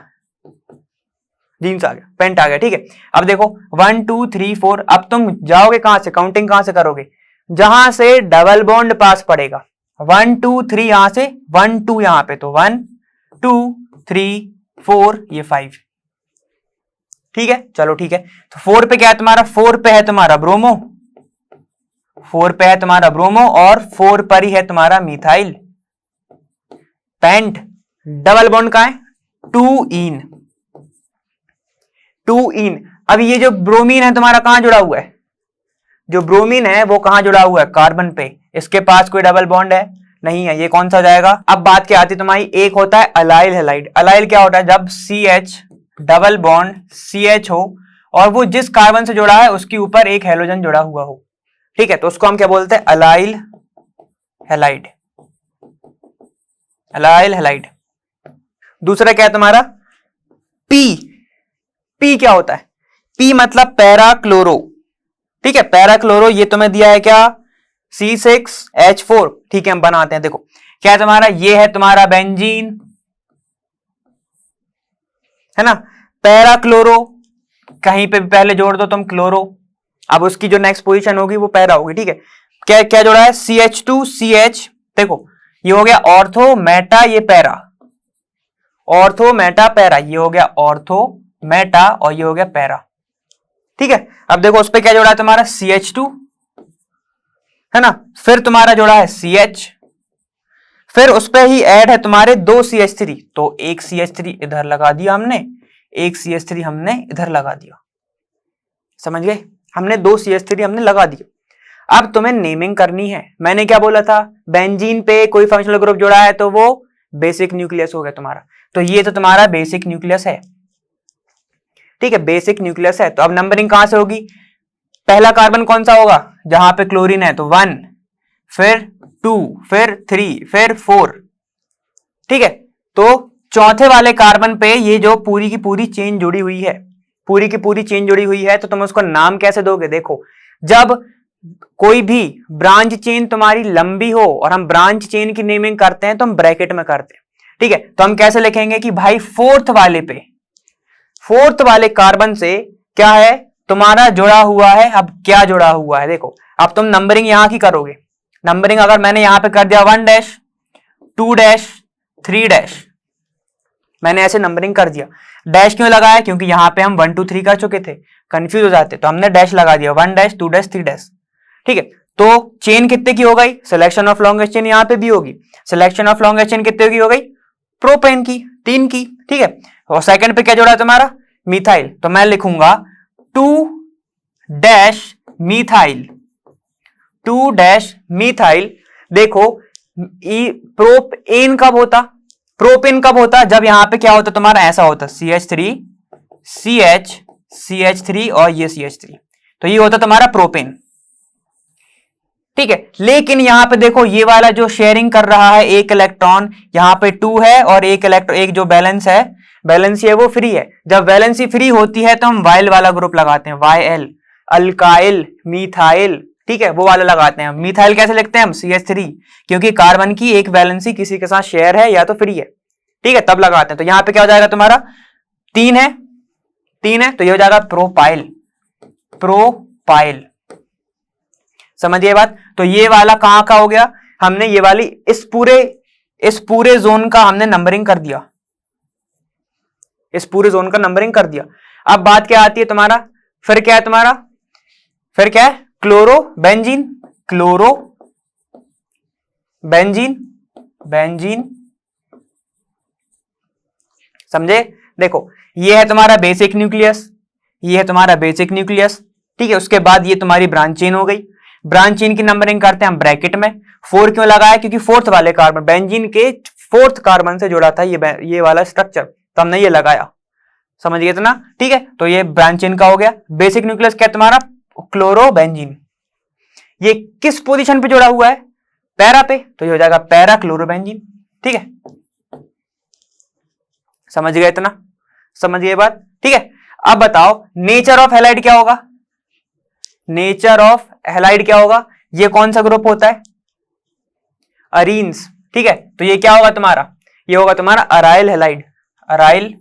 जीन्स आ गया, पेंट आ गया, ठीक है। अब देखो 1 2 3 4, अब तुम जाओगे कहां से, काउंटिंग कहां से करोगे, जहां से डबल बॉन्ड पास पड़ेगा। 1 2 3 यहां से, 1 2 यहां पे, तो 1 2 3 4 ये 5, ठीक है। चलो ठीक है, तो 4 पे क्या है तुम्हारा, 4 पे है तुम्हारा ब्रोमो, 4 पे है तुम्हारा ब्रोमो, और 4 पर ही है तुम्हारा मिथाइल पेंट। डबल बॉन्ड का है 2 इन, 2 इन। अब ये जो ब्रोमीन है तुम्हारा कहां जुड़ा हुआ है, जो ब्रोमीन है वो कहां जुड़ा हुआ है, कार्बन पे। इसके पास कोई डबल बॉन्ड है नहीं है, ये कौन सा हो जाएगा। अब बात क्या आती है तुम्हारी, एक होता है अलाइल हैलाइड। अलाइल क्या होता है, जब CH डबल बॉन्ड CH हो और वो जिस कार्बन से जुड़ा है उसके ऊपर एक हेलोजन जुड़ा हुआ हो, ठीक है, तो उसको हम क्या बोलते हैं, अलाइल हैलाइड, अलाइल हैलाइड। दूसरा क्या है तुम्हारा P। P क्या होता है, P मतलब पैराक्लोरो, ठीक है, पैराक्लोरो। ये तुम्हें दिया है क्या, C6H4, ठीक है, हम बनाते हैं। देखो क्या है तुम्हारा, ये है तुम्हारा बेंजीन, है ना, पैराक्लोरो, कहीं पे भी पहले जोड़ दो तुम क्लोरो, अब उसकी जो नेक्स्ट पोजीशन होगी वो पैरा होगी, ठीक है। क्या क्या जोड़ा है, CH2CH, देखो ये हो गया ऑर्थो मेटा, ये पैरा, ऑर्थो मेटा पैरा, ये हो गया ऑर्थो मेटा और ये हो गया पैरा, ठीक है। अब देखो उस पे क्या जोड़ा है तुम्हारा, CH2, है ना, फिर तुम्हारा जोड़ा है CH, फिर उस पे ही ऐड है तुम्हारे 2 CH3, तो एक CH3 इधर लगा दिया हमने, एक CH3 हमने इधर लगा दिया, समझ गए, हमने 2 CH3 हमने लगा दिया। अब तुम्हें नेमिंग करनी है। मैंने क्या बोला था, बेंजीन पे कोई फंक्शनल ग्रुप जोड़ा है तो वो बेसिक न्यूक्लियस हो गया तुम्हारा, तो ये तो तुम्हारा बेसिक न्यूक्लियस है, ठीक है, बेसिक न्यूक्लियस है। तो अब नंबरिंग कहां से होगी, पहला कार्बन कौन सा होगा, जहां पे क्लोरीन है तो 1, फिर 2, फिर 3, फिर 4, ठीक है। तो चौथे वाले कार्बन पे ये जो पूरी की पूरी चेन जुड़ी हुई है, पूरी की पूरी चेन जुड़ी हुई है, तो तुम उसको नाम कैसे दोगे, देखो जब कोई भी ब्रांच चेन तुम्हारी लंबी हो और हम ब्रांच चेन की नेमिंग करते हैं तो हम ब्रैकेट में करते हैं, ठीक है। तो हम कैसे लिखेंगे कि भाई फोर्थ वाले कार्बन से क्या है तुम्हारा जुड़ा हुआ है। अब क्या जुड़ा हुआ है, देखो अब तुम नंबरिंग यहां की करोगे। नंबरिंग अगर मैंने यहां पे कर दिया 1 डैश 2 डैश 3 डैश, मैंने ऐसे नंबरिंग कर दिया। डैश क्यों लगाया, क्योंकि यहां पे हम 1 2 3 कर चुके थे, कंफ्यूज हो जाते, तो हमने डैश लगा दिया 1 डैश 2 डैश 3 डैश, ठीक है। तो चेन कितने की हो गई, सिलेक्शन ऑफ लॉन्गेस्ट चेन यहां पे भी होगी, सिलेक्शन ऑफ लॉन्गेस्ट चेन कितने की हो गई, प्रोपेन की 3 की, ठीक है। और सेकंड पे क्या जोड़ा है तुम्हारा, मिथाइल, तो मैं लिखूंगा 2 डैश मिथाइल, 2 डैश मिथाइल। देखो प्रोपेन कब होता, प्रोपेन कब होता, जब यहां पे क्या होता तुम्हारा, ऐसा होता CH3 CH CH3 और ये CH3, तो ये होता तुम्हारा प्रोपेन, ठीक है। लेकिन यहां पे देखो ये वाला जो शेयरिंग कर रहा है एक इलेक्ट्रॉन, यहां पे 2 है और एक इलेक्ट्रॉन, एक जो बैलेंस है, वैलेंसी है वो फ्री है। जब वैलेंसी फ्री होती है तो हम वाइल वाला ग्रुप लगाते हैं, YL, अल्काइल मिथाइल, ठीक है, वो वाला लगाते हैं। मिथाइल कैसे लिखते हैं हम, CH3, क्योंकि कार्बन की एक वैलेंसी किसी के साथ शेयर है या तो फ्री है, ठीक है, तब लगाते हैं। तो यहां पे क्या हो जाएगा तुम्हारा 3 है, 3 है, तो ये हो जाएगा प्रोपाइल, प्रोपाइल, समझिए बात। तो ये वाला कहां का हो गया, हमने ये वाली इस पूरे जोन का हमने नंबरिंग कर दिया, इस पूरे जोन का नंबरिंग कर दिया। अब बात क्या आती है तुम्हारा, फिर क्या है तुम्हारा, फिर क्या है, chloro benzene, chloro benzene, benzene, समझे। देखो ये है तुम्हारा बेसिक न्यूक्लियस, ये है तुम्हारा बेसिक न्यूक्लियस, ठीक है। उसके बाद ये तुम्हारी ब्रांच चेन हो गई, ब्रांच चेन की नंबरिंग करते हैं हम ब्रैकेट में। 4 क्यों लगाया, क्योंकि फोर्थ वाले कार्बन, बेंजीन के फोर्थ कार्बन से जुड़ा था ये वाला स्ट्रक्चर, तो हमने ये लगाया, समझ गए इतना, ठीक है। तो ये ब्रांच चेन का हो गया। बेसिक न्यूक्लियस क्या तुम्हारा, क्लोरोबेंजीन, ये किस पोजीशन पे जुड़ा हुआ है, पैरा पे, तो ये हो जाएगा पैरा क्लोरोबेंजीन, ठीक है। समझ गए इतना, समझ गए बात, ठीक है। अब बताओ नेचर ऑफ हैलाइड क्या होगा, नेचर ऑफ हैलाइड क्या होगा, ये कौन सा ग्रुप होता है, अरीन्स, ठीक है। तो ये क्या होगा तुम्हारा, ये होगा तुम्हारा aryl halide, aryl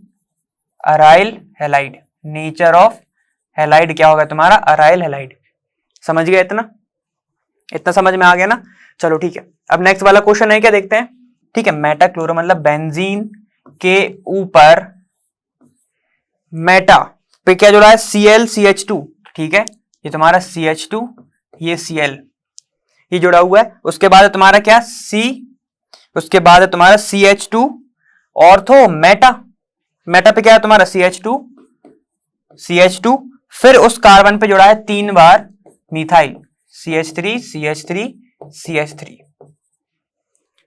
aryl halide, nature of halide क्या होगा तुम्हारा, अराइल हैलाइड। समझ गए इतना, इतना समझ में आ गया ना। चलो ठीक है, अब नेक्स्ट वाला क्वेश्चन है क्या, देखते हैं। ठीक है, मेटाक्लोरो मतलब बेंजीन के ऊपर मेटा पे क्या जुड़ा है, ClCH2। ठीक है, ये तुम्हारा CH2, ये Cl, ये जुड़ा हुआ है। उसके बाद है तुम्हारा क्या, C, उसके बाद है तुम्हारा CH2 ऑर्थो मेटा, मेटा पे क्या है तुम्हारा CH2, फिर उस कार्बन पे जुड़ा है 3 बार मिथाइल, CH3 CH3 CH3।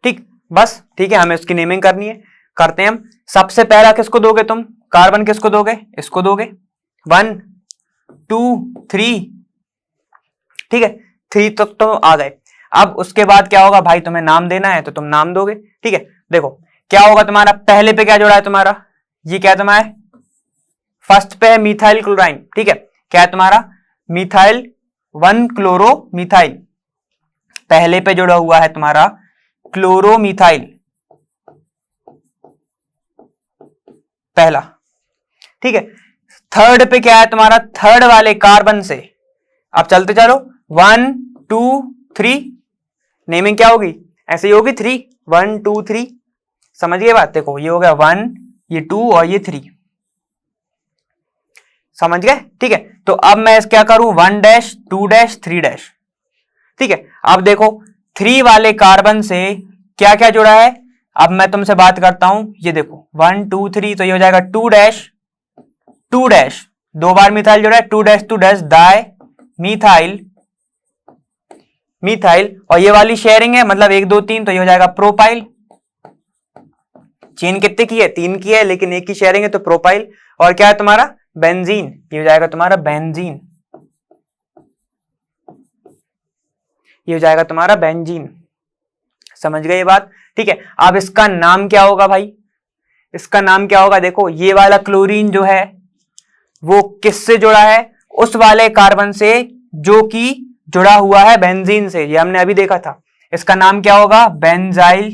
ठीक, बस ठीक है, हमें उसकी नेमिंग करनी है, करते हैं हम। सबसे पहला किसको दोगे तुम, कार्बन किसको दोगे, इसको दोगे, 1 2 3। ठीक है, 3 तक तो आ गए। अब उसके बाद क्या होगा भाई, तुम्हें नाम देना है तो तुम नाम दोगे। ठीक है, देखो क्या होगा तुम्हारा, पहले पे क्या जुड़ा है तुम्हारा, ये क्या है तुम्हारा, फर्स्ट पे है मिथाइल क्लोराइन। ठीक है, क्या है तुम्हारा, मिथाइल 1 क्लोरो मिथाइल, पहले पे जुड़ा हुआ है तुम्हारा क्लोरोमिथाइल, पहला। ठीक है, थर्ड पे क्या है तुम्हारा, थर्ड वाले कार्बन से, अब चलते चलो 1 2 3, नेमिंग क्या होगी, ऐसे ही होगी 3 1 2 3। समझ गए बात, देखो ये हो गया 1, ये 2 और ये 3, समझ गए। ठीक है, तो अब मैं क्या करूं, 1 डैश 2 डैश 3 डैश। ठीक है, अब देखो 3 वाले कार्बन से क्या क्या जुड़ा है, अब मैं तुमसे बात करता हूं, ये देखो 1 2 3, तो ये हो जाएगा 2 डैश 2 डैश, 2 बार मिथाइल जुड़ा है, 2 डैश डाई मिथाइल मिथाइल, और ये वाली शेयरिंग है मतलब 1 2 3, तो ये हो जाएगा प्रोपाइल। चेन कितने की है, 3 की है, लेकिन एक की शेयरिंग है तो प्रोपाइल। और क्या है तुम्हारा, बेंजीन, ये हो जाएगा तुम्हारा बेंजीन, ये हो जाएगा तुम्हारा बेंजीन। समझ गए ये बात। ठीक है, अब इसका नाम क्या होगा भाई, इसका नाम क्या होगा, देखो ये वाला क्लोरीन जो है वो किससे जुड़ा है, उस वाले कार्बन से जो कि जुड़ा हुआ है बेंजीन से, ये हमने अभी देखा था। इसका नाम क्या होगा, benzyl,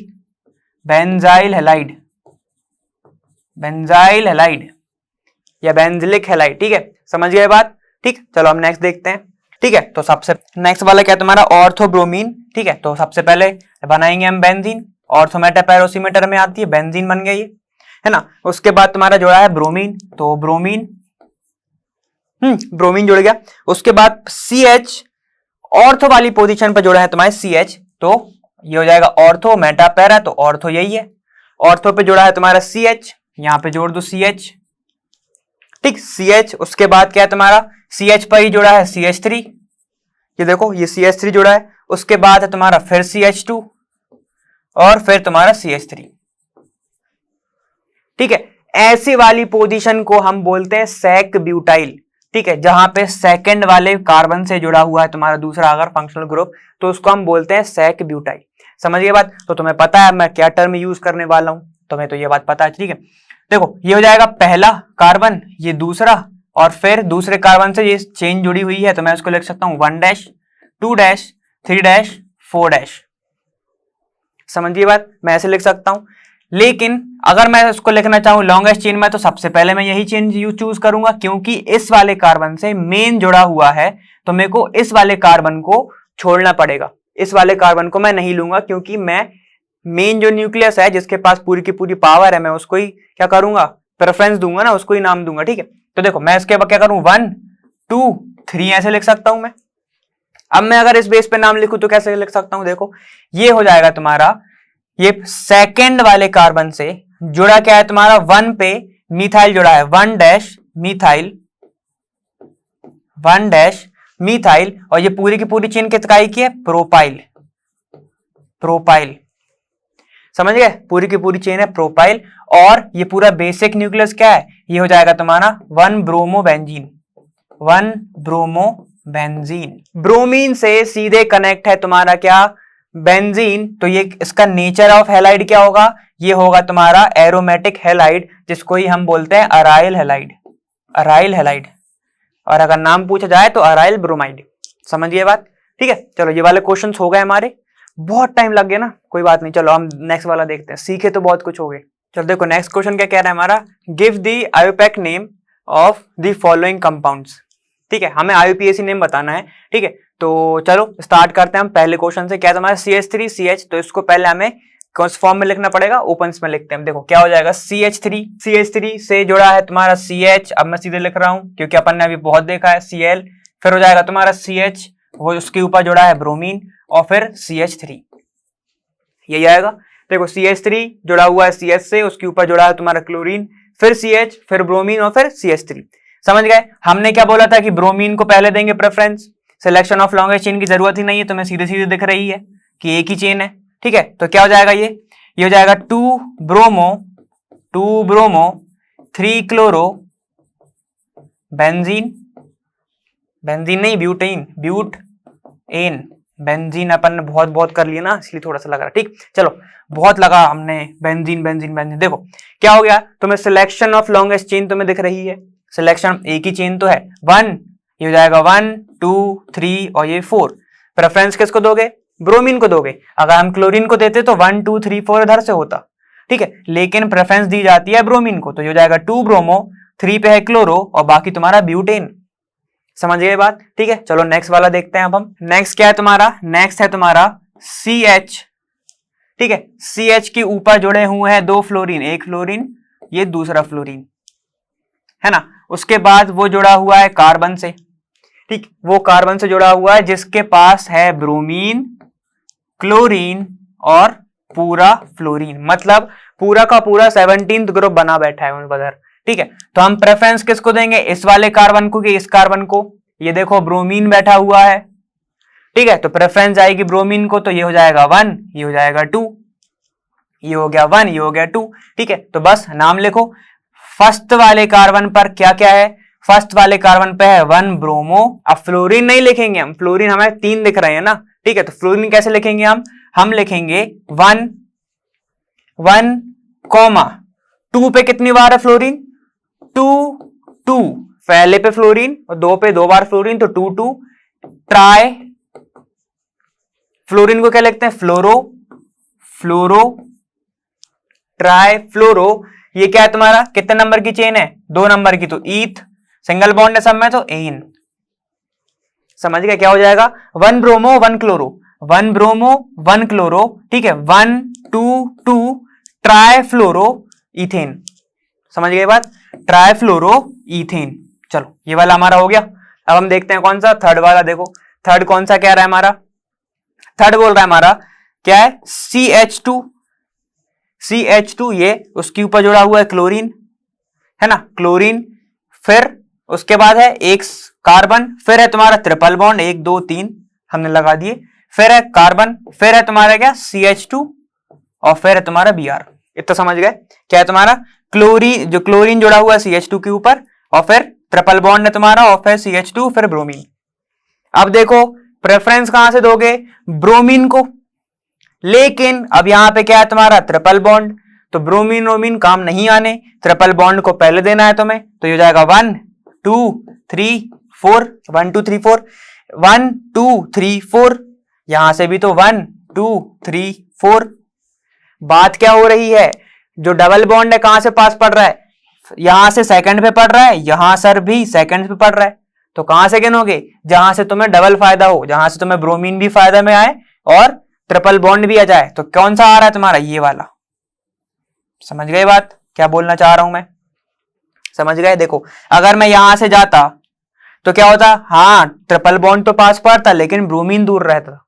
benzyl halide, benzyl halide या बेंजिलिक हैलाइड। ठीक है, समझ गए बात। ठीक, चलो हम नेक्स्ट देखते हैं। ठीक है, तो सबसे नेक्स्ट वाला क्या तुम्हारा, ऑर्थोब्रोमीन। ठीक है, तो सबसे पहले बनाएंगे हम बेंजीन, ऑर्थोमेटा पैरोसीमेटर में आती है, बेंजीन बन गई है ना। उसके बाद तुम्हारा जुड़ा है ब्रोमीन, तो ब्रोमीन, ब्रोमीन जुड़ गया। उसके बाद CH, ऑर्थो वाली पोजीशन पर जुड़ा है तुम्हारे CH, तो ये हो जाएगा ऑर्थो, मेटा पैरा, तो ऑर्थो यही है। ऑर्थो पे जुड़ा है तुम्हारा CH, यहां पे जोड़ दो CH। ठीक, CH, उसके बाद क्या है तुम्हारा, CH पर ही जुड़ा है CH3, ये देखो ये CH3 जुड़ा है। उसके बाद है तुम्हारा फिर CH2 और फिर तुम्हारा CH3। ठीक है, ऐसी वाली पोजीशन को हम बोलते हैं सेक ब्यूटाइल। ठीक है, जहां पे सेकंड वाले कार्बन से जुड़ा हुआ है तुम्हारा दूसरा अगर फंक्शनल ग्रुप, तो उसको हम बोलते हैं सेक ब्यूटाइल। समझ गए बात। तो तुम्हें पता है मैं क्या टर्म यूज करने वाला हूं, तुम्हें तो ये बात पता है। ठीक है, देखो ये हो जाएगा पहला कार्बन, ये दूसरा, और फिर दूसरे कार्बन से ये चेन जुड़ी हुई है, तो मैं उसको लिख सकता हूं 1 डैश 2 डैश 3 डैश 4 डैश। समझिए बात, मैं ऐसे लिख सकता हूं। लेकिन अगर मैं उसको लिखना चाहूं लॉन्गेस्ट चेन में, तो सबसे पहले मैं यही चेन चूज करूंगा, क्योंकि इस वाले कार्बन से मेन जुड़ा हुआ है, तो मेरे को इस वाले कार्बन को छोड़ना पड़ेगा। इस वाले कार्बन को मैं नहीं लूंगा, क्योंकि मैं मेन जो न्यूक्लियस है जिसके पास पूरी की पूरी पावर है, मैं उसको ही क्या करूंगा, प्रेफरेंस दूंगा ना, उसको ही नाम दूंगा। ठीक है, तो देखो मैं इसके बाद क्या करूं, 1 2 3 ऐसे लिख सकता हूं मैं। अब मैं अगर इस बेस पे नाम लिखूं तो कैसे लिख सकता हूं, देखो ये हो जाएगा तुम्हारा, ये सेकंड वाले कार्बन से जुड़ा क्या है तुम्हारा, 1 पे मिथाइल जुड़ा है, 1 डैश मिथाइल, 1 डैश मिथाइल, और ये पूरी की पूरी चेन किस इकाई की है, प्रोपाइल, प्रोपाइल। समझ गए, पूरी की पूरी चेन है प्रोपाइल। और ये पूरा बेसिक न्यूक्लियस क्या है, ये हो जाएगा तुम्हारा 1 bromo benzene, 1 bromo benzene. Bromine से सीधे कनेक्ट है तुम्हारा क्या, बेंजीन, तो ये इसका नेचर ऑफ हैलाइड क्या होगा, ये होगा तुम्हारा एरोमेटिक हैलाइड, जिसको ही हम बोलते हैं अराइल हैलाइड, अराइल हैलाइड। और अगर नाम पूछा जाए तो अराइल ब्रोमाइड। समझिए बात। ठीक है, चलो ये वाले क्वेश्चंस हो गए हमारे, बहुत टाइम लग गया ना, कोई बात नहीं, चलो हम नेक्स्ट वाला देखते हैं। सीखे तो बहुत कुछ हो गए। चलो देखो नेक्स्ट क्वेश्चन क्या कह रहा है हमारा, give the IUPAC name of the following compounds. ठीक है, हमें आईयूपीएसी नेम बताना है। ठीक है, तो चलो स्टार्ट करते हैं हम पहले क्वेश्चन से। क्या है तुम्हारा CH3CH, तो इसको पहले हमें कौन से फॉर्म में लिखना पड़ेगा, ओपन्स में लिखते हैं। देखो क्या हो जाएगा, CH3 से जुड़ा है तुम्हारा CH, अब मैं सीधे लिख रहा हूं क्योंकि अपन ने अभी बहुत देखा है Cl, फिर हो जाएगा तुम्हारा CH, वो उसके ऊपर जुड़ा है ब्रोमीन, और फिर CH3, यही आएगा। देखो CH3 जुड़ा हुआ है CH से, उसके ऊपर जुड़ा है तुम्हारा क्लोरीन, फिर CH, फिर ब्रोमीन और फिर CH3। समझ गए, हमने क्या बोला था कि ब्रोमीन को पहले देंगे preference, selection of longest chain की जरूरत ही नहीं है, तुम्हें सीधे सीधे दिख रही है कि एक ही चेन है। ठीक है, तो क्या हो जाएगा, ये हो जाएगा 2 ब्रोमो 3 क्लोरो बेंजीन, बेंजीन नहीं ब्यूटेन, ब्यूटेन, बेंजीन अपन ने बहुत बहुत कर लिया ना, इसलिए थोड़ा सा लग रहा। ठीक, चलो बहुत लगा हमने बेंजीन बेंजीन बेंजीन। देखो क्या हो गया, तुम्हें सिलेक्शन ऑफ लॉन्गेस्ट चेन तुम्हें दिख रही है, सिलेक्शन एक ही चेन तो है 1, ये हो जाएगा 1 2 3 और ये 4। प्रेफरेंस किसको दोगे, ब्रोमीन को दोगे। अगर हम क्लोरीन को देते तो 1 2 3 4 इधर से होता। ठीक है, लेकिन प्रेफरेंस दी जाती है ब्रोमीन को, तो ये हो जाएगा 2 ब्रोमो, 3 पे है क्लोरो और बाकी तुम्हारा ब्यूटेन। समझ गए बात। ठीक है, चलो नेक्स्ट वाला देखते हैं अब हम। नेक्स्ट क्या है तुम्हारा, नेक्स्ट है तुम्हारा CH। ठीक है, CH के ऊपर जुड़े हुए हैं 2 फ्लोरीन, एक फ्लोरीन ये दूसरा फ्लोरीन है ना, उसके बाद वो जुड़ा हुआ है कार्बन से। ठीक, वो कार्बन से जुड़ा हुआ है जिसके पास है ब्रोमीन, क्लोरीन और पूरा फ्लोरीन, मतलब पूरा का पूरा 17th ग्रुप बना बैठा है उधर। ठीक है, तो हम प्रेफरेंस किसको देंगे, इस वाले कार्बन को कि इस कार्बन को। ये देखो ब्रोमीन बैठा हुआ है। ठीक है, तो प्रेफरेंस आएगी ब्रोमीन को, तो ये हो जाएगा 1, ये हो जाएगा 2, ये हो गया 1, ये हो गया 2। ठीक है, तो बस नाम लिखो। फर्स्ट वाले कार्बन पर क्या क्या है, फर्स्ट वाले कार्बन पे है 1 ब्रोमो। अब फ्लोरीन नहीं लिखेंगे हम, फ्लोरीन हमें 3 दिख रहे हैं ना। ठीक है, तो फ्लोरीन कैसे लिखेंगे हम लिखेंगे 1 1 कॉमा 2 पे कितनी बार है फ्लोरीन, 2 2, पहले पे फ्लोरीन और 2 पे 2 बार फ्लोरीन, तो 2 2। ट्राई फ्लोरीन को क्या लिखते हैं, फ्लोरो ट्राई फ्लोरो। ये क्या है तुम्हारा, कितने नंबर की चेन है, 2 नंबर की, तो ईथ, सिंगल बॉन्ड है सब में तो एन। समझ गए, क्या हो जाएगा 1 ब्रोमो 1 क्लोरो, 1 ब्रोमो 1 क्लोरो। ठीक है, 1 2 2 ट्राई फ्लोरो इथेन। समझ गए बात, ट्राई फ्लोरो इथेन। चलो ये वाला हमारा हो गया। अब हम देखते हैं कौन सा, थर्ड वाला। देखो थर्ड कौन सा कह रहा है हमारा, थर्ड बोल रहा है हमारा क्या है, CH2, ये उसके ऊपर जुड़ा हुआ है क्लोरीन है ना, क्लोरीन, फिर उसके बाद है एक कार्बन, फिर है तुम्हारा ट्रिपल बॉन्ड 1 2 3 हमने लगा दिए, फिर है कार्बन, फिर है तुम्हारा क्या CH2 और फिर है तुम्हारा Br। इतना समझ गए, क्या है तुम्हारा क्लोरीन, जो क्लोरीन जुड़ा हुआ है CH2 के ऊपर, और फिर ट्रिपल बॉन्ड है तुम्हारा, और फिर CH2 फिर ब्रोमीन। अब देखो प्रेफरेंस कहां से दोगे, ब्रोमीन को, लेकिन अब यहां पे क्या है तुम्हारा ट्रिपल बॉन्ड, तो ब्रोमीन काम नहीं आने, ट्रिपल बॉन्ड को पहले देना है तुम्हें, तो ये हो जाएगा 1 2 3 4, 1 2 3 4, 1 2 3 4, यहां से भी तो 1 2 3 4। बात क्या हो रही है, जो डबल बॉन्ड है कहां से पास पड़ रहा है, यहां से सेकंड पे पड़ रहा है, यहां सर भी सेकंड पे पड़ रहा है, तो कहां से गिनोगे, जहां से तुम्हें डबल फायदा हो, जहां से तुम्हें ब्रोमीन भी फायदा में आए और ट्रिपल बॉन्ड भी आ जाए। तो कौन सा आ रहा है तुम्हारा, ये वाला। समझ गए बात, क्या बोलना चाह रहा हूं मैं, समझ गए। देखो अगर मैं यहां से जाता तो क्या होता, हाँ ट्रिपल बॉन्ड तो पास पड़ता लेकिन ब्रोमीन दूर रहता।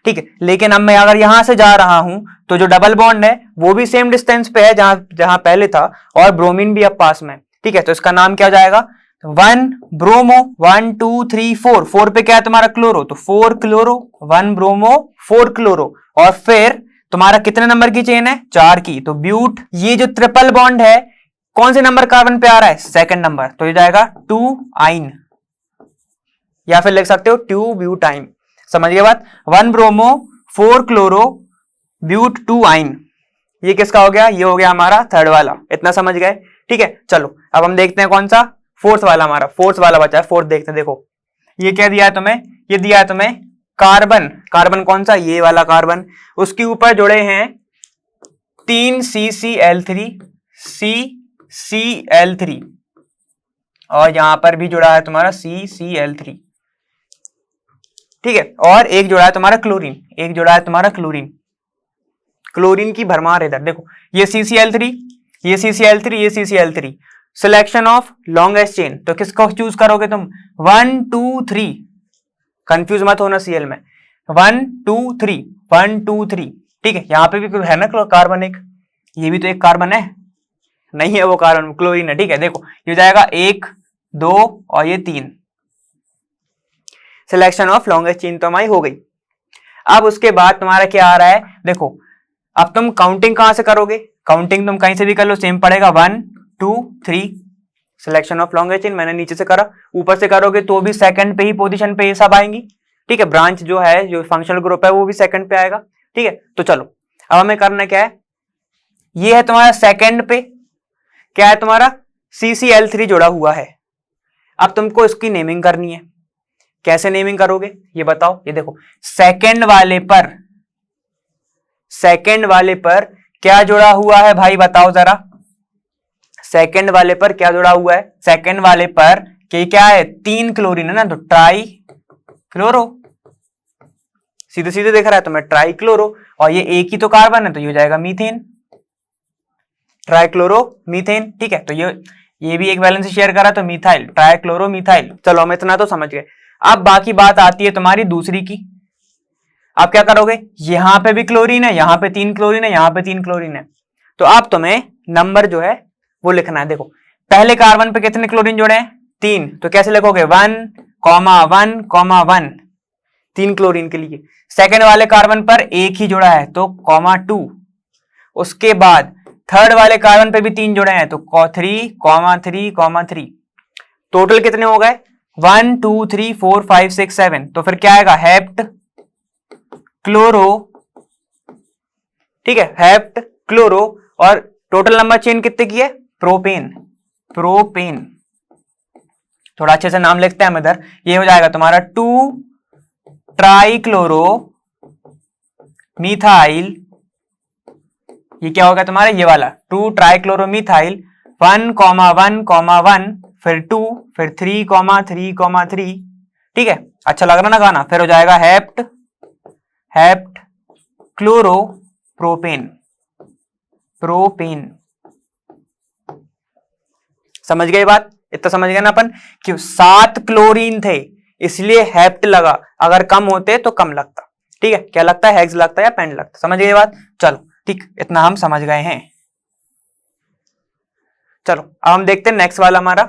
ठीक है, लेकिन अब मैं अगर यहां से जा रहा हूं तो जो डबल बॉन्ड है वो भी सेम डिस्टेंस पे है जहां पहले था, और ब्रोमीन भी अब पास में। ठीक है, तो इसका नाम क्या हो जाएगा, 1 ब्रोमो 1 2 3 4, 4 पे क्या है तुम्हारा क्लोरो, तो 4 क्लोरो, 1 ब्रोमो 4 क्लोरो, और फिर तुम्हारा कितने नंबर की चेन है, 4 की, तो ब्यूट। ये जो ट्रिपल बॉन्ड है कौन से नंबर कार्बन पे आ रहा है, सेकंड नंबर, तो ये जाएगा 2 आइन, या फिर लिख सकते हो 2 ब्यूटाइन। समझ गए बात, 1 ब्रोमो 4 क्लोरो ब्यूट 2 आइन। ये किसका हो गया, ये हो गया हमारा थर्ड वाला। इतना समझ गए। ठीक है, चलो अब हम देखते हैं कौन सा, फोर्थ वाला हमारा, फोर्थ वाला बचा है, फोर्थ देखते हैं। देखो ये क्या दिया है तुम्हें, ये दिया है तुम्हें कार्बन, कार्बन कौन सा, ये वाला कार्बन, उसके ऊपर जुड़े हैं 3 CCl3 और यहां पर भी जुड़ा है तुम्हारा CCl3, ठीक है, और एक जुड़ा है तुम्हारा क्लोरीन, एक जुड़ा है तुम्हारा क्लोरीन। क्लोरीन की भरमार इधर देखो, ये CCl3, ये CCl3, ये CCl3। Selection of longest chain, तो किसको चूज करोगे तुम? 1 2 3, कंफ्यूज मत होना Cl में, 1 2 3 1 2 3, ठीक है। यहां पे भी है ना कार्बन एक, ये भी तो एक कार्बन है, नहीं है वो कार्बन, क्लोरीन है, ठीक है। देखो ये हो जाएगा 1 2 और ये 3। सिलेक्शन ऑफ लॉन्गेस्ट चेन तो हमारी हो गई। अब उसके बाद तुम्हारा क्या आ रहा है, देखो अब तुम काउंटिंग कहां से करोगे? काउंटिंग तुम कहीं से भी कर लो, सेम पड़ेगा 1 2 3। सिलेक्शन ऑफ लॉन्गेस्ट चेन मैंने नीचे से करा, ऊपर से करोगे तो भी सेकंड पे ही पोजीशन पे ये सब आएंगी, ठीक है। ब्रांच जो है, जो फंक्शनल ग्रुप है, वो भी सेकंड पे आएगा, ठीक है। तो चलो अब हमें करना क्या है, ये है तुम्हारा सेकंड पे क्या है, तुम्हारा CCl3 जुड़ा हुआ है। अब तुमको इसकी नेमिंग करनी है, कैसे नेमिंग करोगे ये बताओ। ये देखो सेकंड वाले पर क्या जुड़ा हुआ है भाई, बताओ जरा। सेकंड वाले पर क्या जुड़ा हुआ है? सेकंड वाले पर क्या है? 3 क्लोरीन है ना, तो ट्राई क्लोरो, सीधे सीधे देख रहा है तो मैं ट्राई क्लोरो, और ये एक ही तो कार्बन है तो ये हो जाएगा मीथेन, ट्राइक्लोरो मीथेन, ठीक है। तो ये भी एक वैलेंसी शेयर करा तो मिथाइल, ट्राइक्लोरो मिथाइल। चलो हम इतना तो समझ गए। अब बाकी बात आती है तुम्हारी दूसरी की। अब क्या करोगे, यहां पे भी क्लोरीन है, यहां पे 3 क्लोरीन है, यहां पे 3 क्लोरीन है, तो अब तुम्हें नंबर जो है वो लिखना है। देखो पहले कार्बन पे कितने क्लोरीन जुड़े हैं? 3, तो कैसे लिखोगे? 1 1 3 क्लोरीन के लिए। सेकेंड वाले कार्बन पर एक ही जुड़ा है तो (2). उसके बाद थर्ड वाले कार्बन पे भी 3 जुड़े हैं तो 3 टोटल कितने हो गए? 1 2 3 4 5 6 7। तो फिर क्या आएगा? हेप्ट क्लोरो, ठीक है, हेप्ट क्लोरो। और टोटल नंबर चेन कितने की है? प्रोपेन। थोड़ा अच्छे से नाम लिखते हैं हम इधर। ये हो जाएगा तुम्हारा 2 ट्राइक्लोरो मिथाइल, ये क्या होगा तुम्हारा? ये वाला 2 ट्राइक्लोरो मिथाइल 1 1 फिर 2 फिर 3 3 ठीक है। अच्छा लग रहा ना गाना? फिर हो जाएगा हेप्ट क्लोरो प्रोपेन। समझ गए बात? इतना समझ गए ना अपन? क्यों 7 क्लोरीन थे इसलिए हेप्ट लगा, अगर कम होते तो कम लगता, ठीक है। क्या लगता है? हेक्स लगता है या पेंट लगता? समझ गए बात? चलो ठीक, इतना हम समझ गए हैं। चलो अब हम देखते हैं नेक्स्ट वाला हमारा।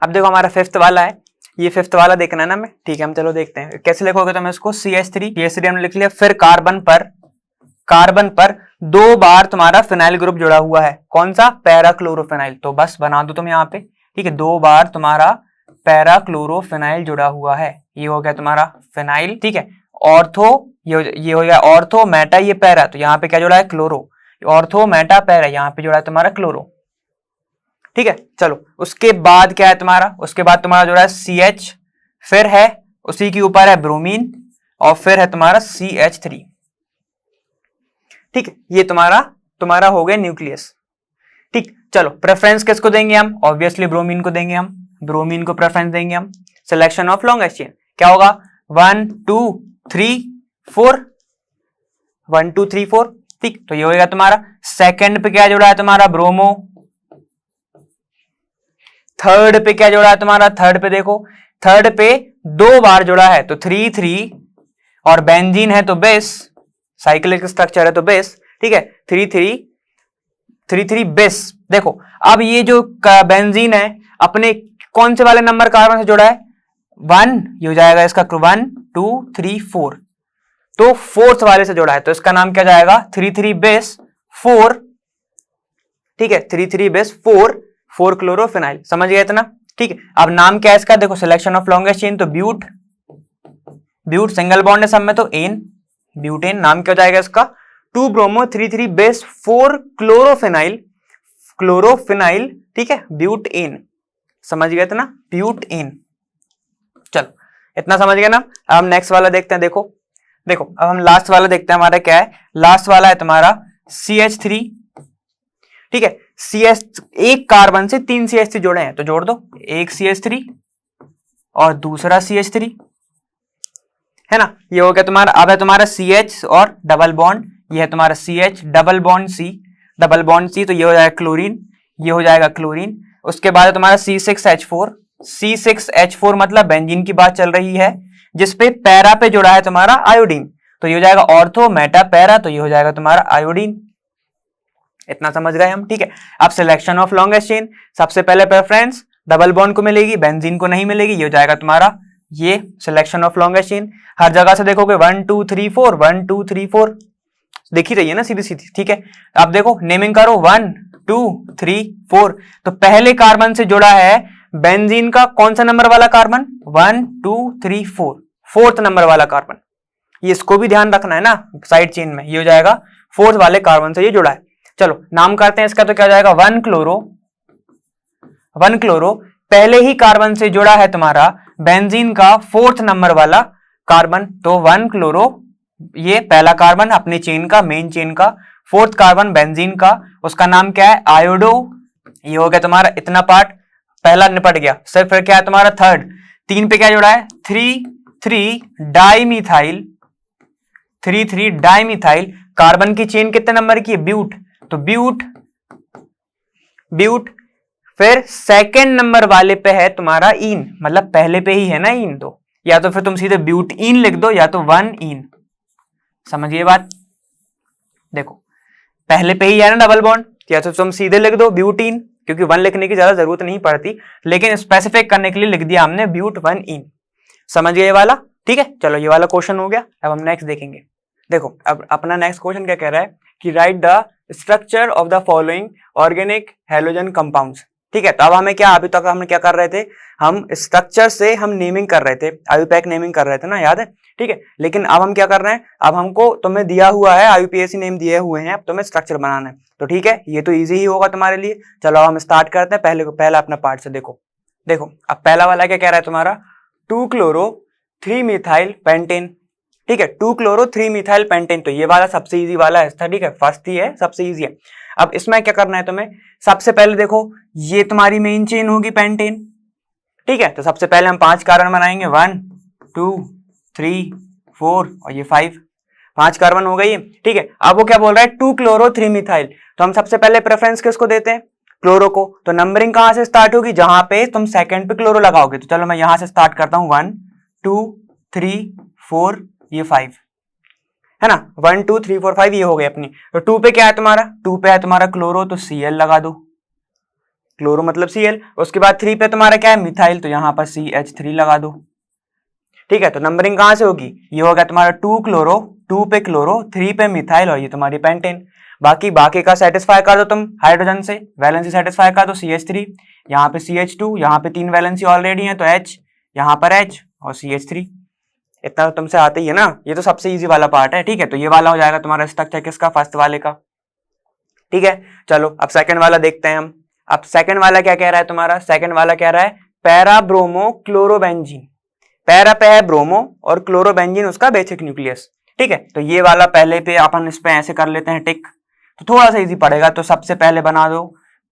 अब देखो हमारा 5th वाला है, ये 5th वाला देखना है ना हमें, ठीक है। हम चलो देखते हैं कैसे लिखोगे। तो मैं इसको CH3 हमने लिख लिया। फिर कार्बन पर 2 बार तुम्हारा फिनाइल ग्रुप जुड़ा हुआ है। कौन सा? पैराक्लोरोफिनाइल। तो बस बना दो तुम यहाँ पे, ठीक है। 2 बार तुम्हारा पैराक्लोरोफिनाइल जुड़ा हुआ है। ये हो गया तुम्हारा फिनाइल, ठीक है। ऑर्थो, ये हो गया ऑर्थो मेटा, ये पैरा, तो यहाँ पे क्या जुड़ा है? क्लोरो। ऑर्थो मेटा पैरा, यहाँ पे जुड़ा है तुम्हारा क्लोरो, ठीक है। चलो उसके बाद क्या है तुम्हारा? उसके बाद तुम्हारा जुड़ा है CH, फिर है उसी के ऊपर है ब्रोमीन, और फिर है तुम्हारा CH3, ठीक है। ये तुम्हारा हो गया न्यूक्लियस, ठीक। चलो प्रेफरेंस किसको देंगे हम? ऑब्वियसली ब्रोमीन को देंगे हम, ब्रोमीन को प्रेफरेंस देंगे हम। सिलेक्शन ऑफ लॉन्गेस्ट चेन क्या होगा? 1 2 3 4, 1 2 3 4, ठीक। तो ये होगा तुम्हारा। सेकंड पे क्या जुड़ा है तुम्हारा? ब्रोमो। थर्ड पे क्या जुड़ा है तुम्हारा? थर्ड पे देखो, थर्ड पे 2 बार जुड़ा है तो 3 3, और बेंजीन है तो बेस, साइक्लिक स्ट्रक्चर है तो बेस, ठीक है। 3 3 बेस। देखो अब ये जो बेंजीन है अपने कौन से वाले नंबर कार्बन से जुड़ा है? 1, ये हो जाएगा इसका 1 2 3 4, तो 4th वाले से जुड़ा है, तो इसका नाम क्या जाएगा? 3 3 बेस 4, ठीक है। 3 3 बेस 4 क्लोरोफिनाइल। समझ गए इतना? ठीक है। अब नाम क्या है इसका? देखो सिलेक्शन ऑफ लॉन्गेस्ट चेन तो ब्यूट सिंगल बॉन्ड है सब में, तो एन, ब्यूटेन। नाम क्या हो जाएगा इसका? 2 ब्रोमो 3 3 बेस 4 क्लोरोफिनाइल, ठीक है, ब्यूट एन। समझ गए इतना? Butene. चलो इतना समझ गए ना? अब हम नेक्स्ट वाला देखते हैं। देखो अब हम लास्ट वाला देखते हैं। हमारा क्या है? लास्ट वाला है तुम्हारा CH3, ठीक है, एक कार्बन से 3 CH3 जोड़े हैं तो जोड़ दो, एक CH3 और दूसरा CH3, है ना, ये हो गया तुम्हारा। अब है तुम्हारा CH और डबल बॉन्ड, ये है तुम्हारा CH डबल बॉन्ड C, तो ये हो जाएगा क्लोरीन, ये हो जाएगा क्लोरीन। उसके बाद है तुम्हारा C6H4 मतलब बेंजीन की बात चल रही है, जिसपे पैरा पे जुड़ा है तुम्हारा आयोडीन, तो ये हो जाएगा ऑर्थो मेटा पैरा, तो ये हो जाएगा तुम्हारा आयोडीन। इतना समझ गए हम, ठीक है। अब सिलेक्शन ऑफ लॉन्गेस्ट चेन, सबसे पहले प्रेफरेंस डबल बॉन्ड को मिलेगी, बेंजीन को नहीं मिलेगी, ये हो जाएगा तुम्हारा ये सिलेक्शन ऑफ लॉन्गेस्ट चेन। हर जगह से देखोगे 1 2 3 4 1 2 3 4 देखी रही है ना, सीधी सीधी, ठीक है। अब देखो नेमिंग करो 1 2 3 4, तो पहले कार्बन से जुड़ा है बेंजीन का कौन सा नंबर वाला कार्बन, 1 2 3 4, फोर्थ नंबर वाला कार्बन, ये इसको भी ध्यान रखना है ना साइड चेन में, ये हो जाएगा फोर्थ वाले कार्बन से ये जुड़ा है। चलो नाम करते हैं इसका, तो क्या हो जाएगा 1 क्लोरो, पहले ही कार्बन से जुड़ा है तुम्हारा बेंजीन का फोर्थ नंबर वाला कार्बन, तो 1 क्लोरो, ये पहला कार्बन अपने चेन का, मेन चेन का, फोर्थ कार्बन बेंजीन का, उसका नाम क्या है आयोडो, ये हो गया तुम्हारा इतना पार्ट, पहला निपट गया। सिर्फ फिर क्या है तुम्हारा थर्ड, 3 पे क्या जुड़ा है 3 डाइमीथाइल, कार्बन की चेन कितने नंबर की है, ब्यूट, तो ब्यूट, फिर सेकेंड नंबर वाले पे है तुम्हारा इन, मतलब पहले पे ही है ना इन, तो या तो फिर तुम सीधे ब्यूट इन लिख दो या तो 1 इन, समझिए बात। देखो पहले पे ही है ना डबल बॉन्ड, या तो तुम सीधे लिख दो ब्यूटीन, क्योंकि 1 लिखने की ज्यादा जरूरत नहीं पड़ती, लेकिन स्पेसिफिक करने के लिए लिख दिया हमने ब्यूट 1 इन, समझ गए ये वाला, ठीक है। चलो ये वाला क्वेश्चन हो गया, अब हम नेक्स्ट देखेंगे। देखो अब अपना नेक्स्ट क्वेश्चन क्या कह रहा है कि right the structure of the following organic halogen compounds, ठीक है। तो अब हमें क्या, अभी तक हम क्या कर रहे थे, हम स्ट्रक्चर से हम नेमिंग कर रहे थे, आईयूपैक नेमिंग कर रहे थे ना, याद है, ठीक है। लेकिन अब हम क्या कर रहे हैं, अब हमको तुम्हें दिया हुआ है आईयूपीएसी नेम दिए हुए हैं, अब तुम्हें स्ट्रक्चर बनाना है, तो ठीक है, ये तो इजी ही होगा तुम्हारे लिए। चलो हम स्टार्ट करते हैं, पहला अपना पार्ट से देखो अब पहला वाला क्या कह रहा है तुम्हारा 2 क्लोरो 3 मिथाइल पेंटेन, ठीक है, 2 क्लोरो 3 मिथाइल पेंटेन, तो ये वाला सबसे इजी वाला है, ठीक है, फर्स्ट ही है, सबसे इजी है। अब इसमें क्या करना है तुम्हें, सबसे पहले देखो ये तुम्हारी मेन चेन होगी पेंटेन, ठीक है, तो सबसे पहले हम 5 कार्बन बनाएंगे, 1 2 3 4 और ये 5 कार्बन हो गई है, ठीक है। अब वो क्या बोल रहा है 2 क्लोरो 3 मिथाइल, तो हम सबसे पहले प्रेफरेंस किसको देते हैं, क्लोरो को, तो नंबरिंग कहां से स्टार्ट होगी, जहां पे तुम सेकंड पे क्लोरो लगाओगे, तो चलो मैं यहां से स्टार्ट करता हूं, 1 2 3 4 ये 5 है ना, 1 2 3 4 5 ये हो गई अपनी। तो 2 पे क्या है तुम्हारा, 2 पे है तुम्हारा क्लोरो, तो Cl लगा दो, क्लोरो मतलब Cl। उसके बाद 3 पे तुम्हारा क्या है मिथाइल, तो यहां पर CH3 लगा दो, ठीक है। तो नंबरिंग कहां से होगी, ये होगा तुम्हारा 2 क्लोरो, 2 पे क्लोरो, 3 पे मिथाइल और ये तुम्हारी पेंटेन। बाकी का सेटिस्फाई कर दो तुम हाइड्रोजन से, वैलेंसी सेटिस्फाई कर दो CH3, यहाँ पे CH2, यहाँ पे 3 वैलेंसी ऑलरेडी है तो H, यहाँ पर H और CH3, इतना तो तुमसे आते ही है ना, ये तो सबसे इजी वाला पार्ट है, ठीक है। तो ये वाला हो जाएगा तुम्हारा स्ट्रक्चर किसका, फर्स्ट वाले का, ठीक है। चलो अब सेकंड वाला देखते हैं हम। अब सेकंड वाला क्या कह रहा है तुम्हारा, सेकंड वाला कह रहा है पैरा ब्रोमो क्लोरोबेंजीन, पैरा पे है ब्रोमो और क्लोरोबेंजीन उसका बेसिक न्यूक्लियस, ठीक है। तो ये वाला पहले पे अपन इस पे ऐसे कर लेते हैं टिक, तो थोड़ा सा इजी पड़ेगा, तो सबसे पहले बना दो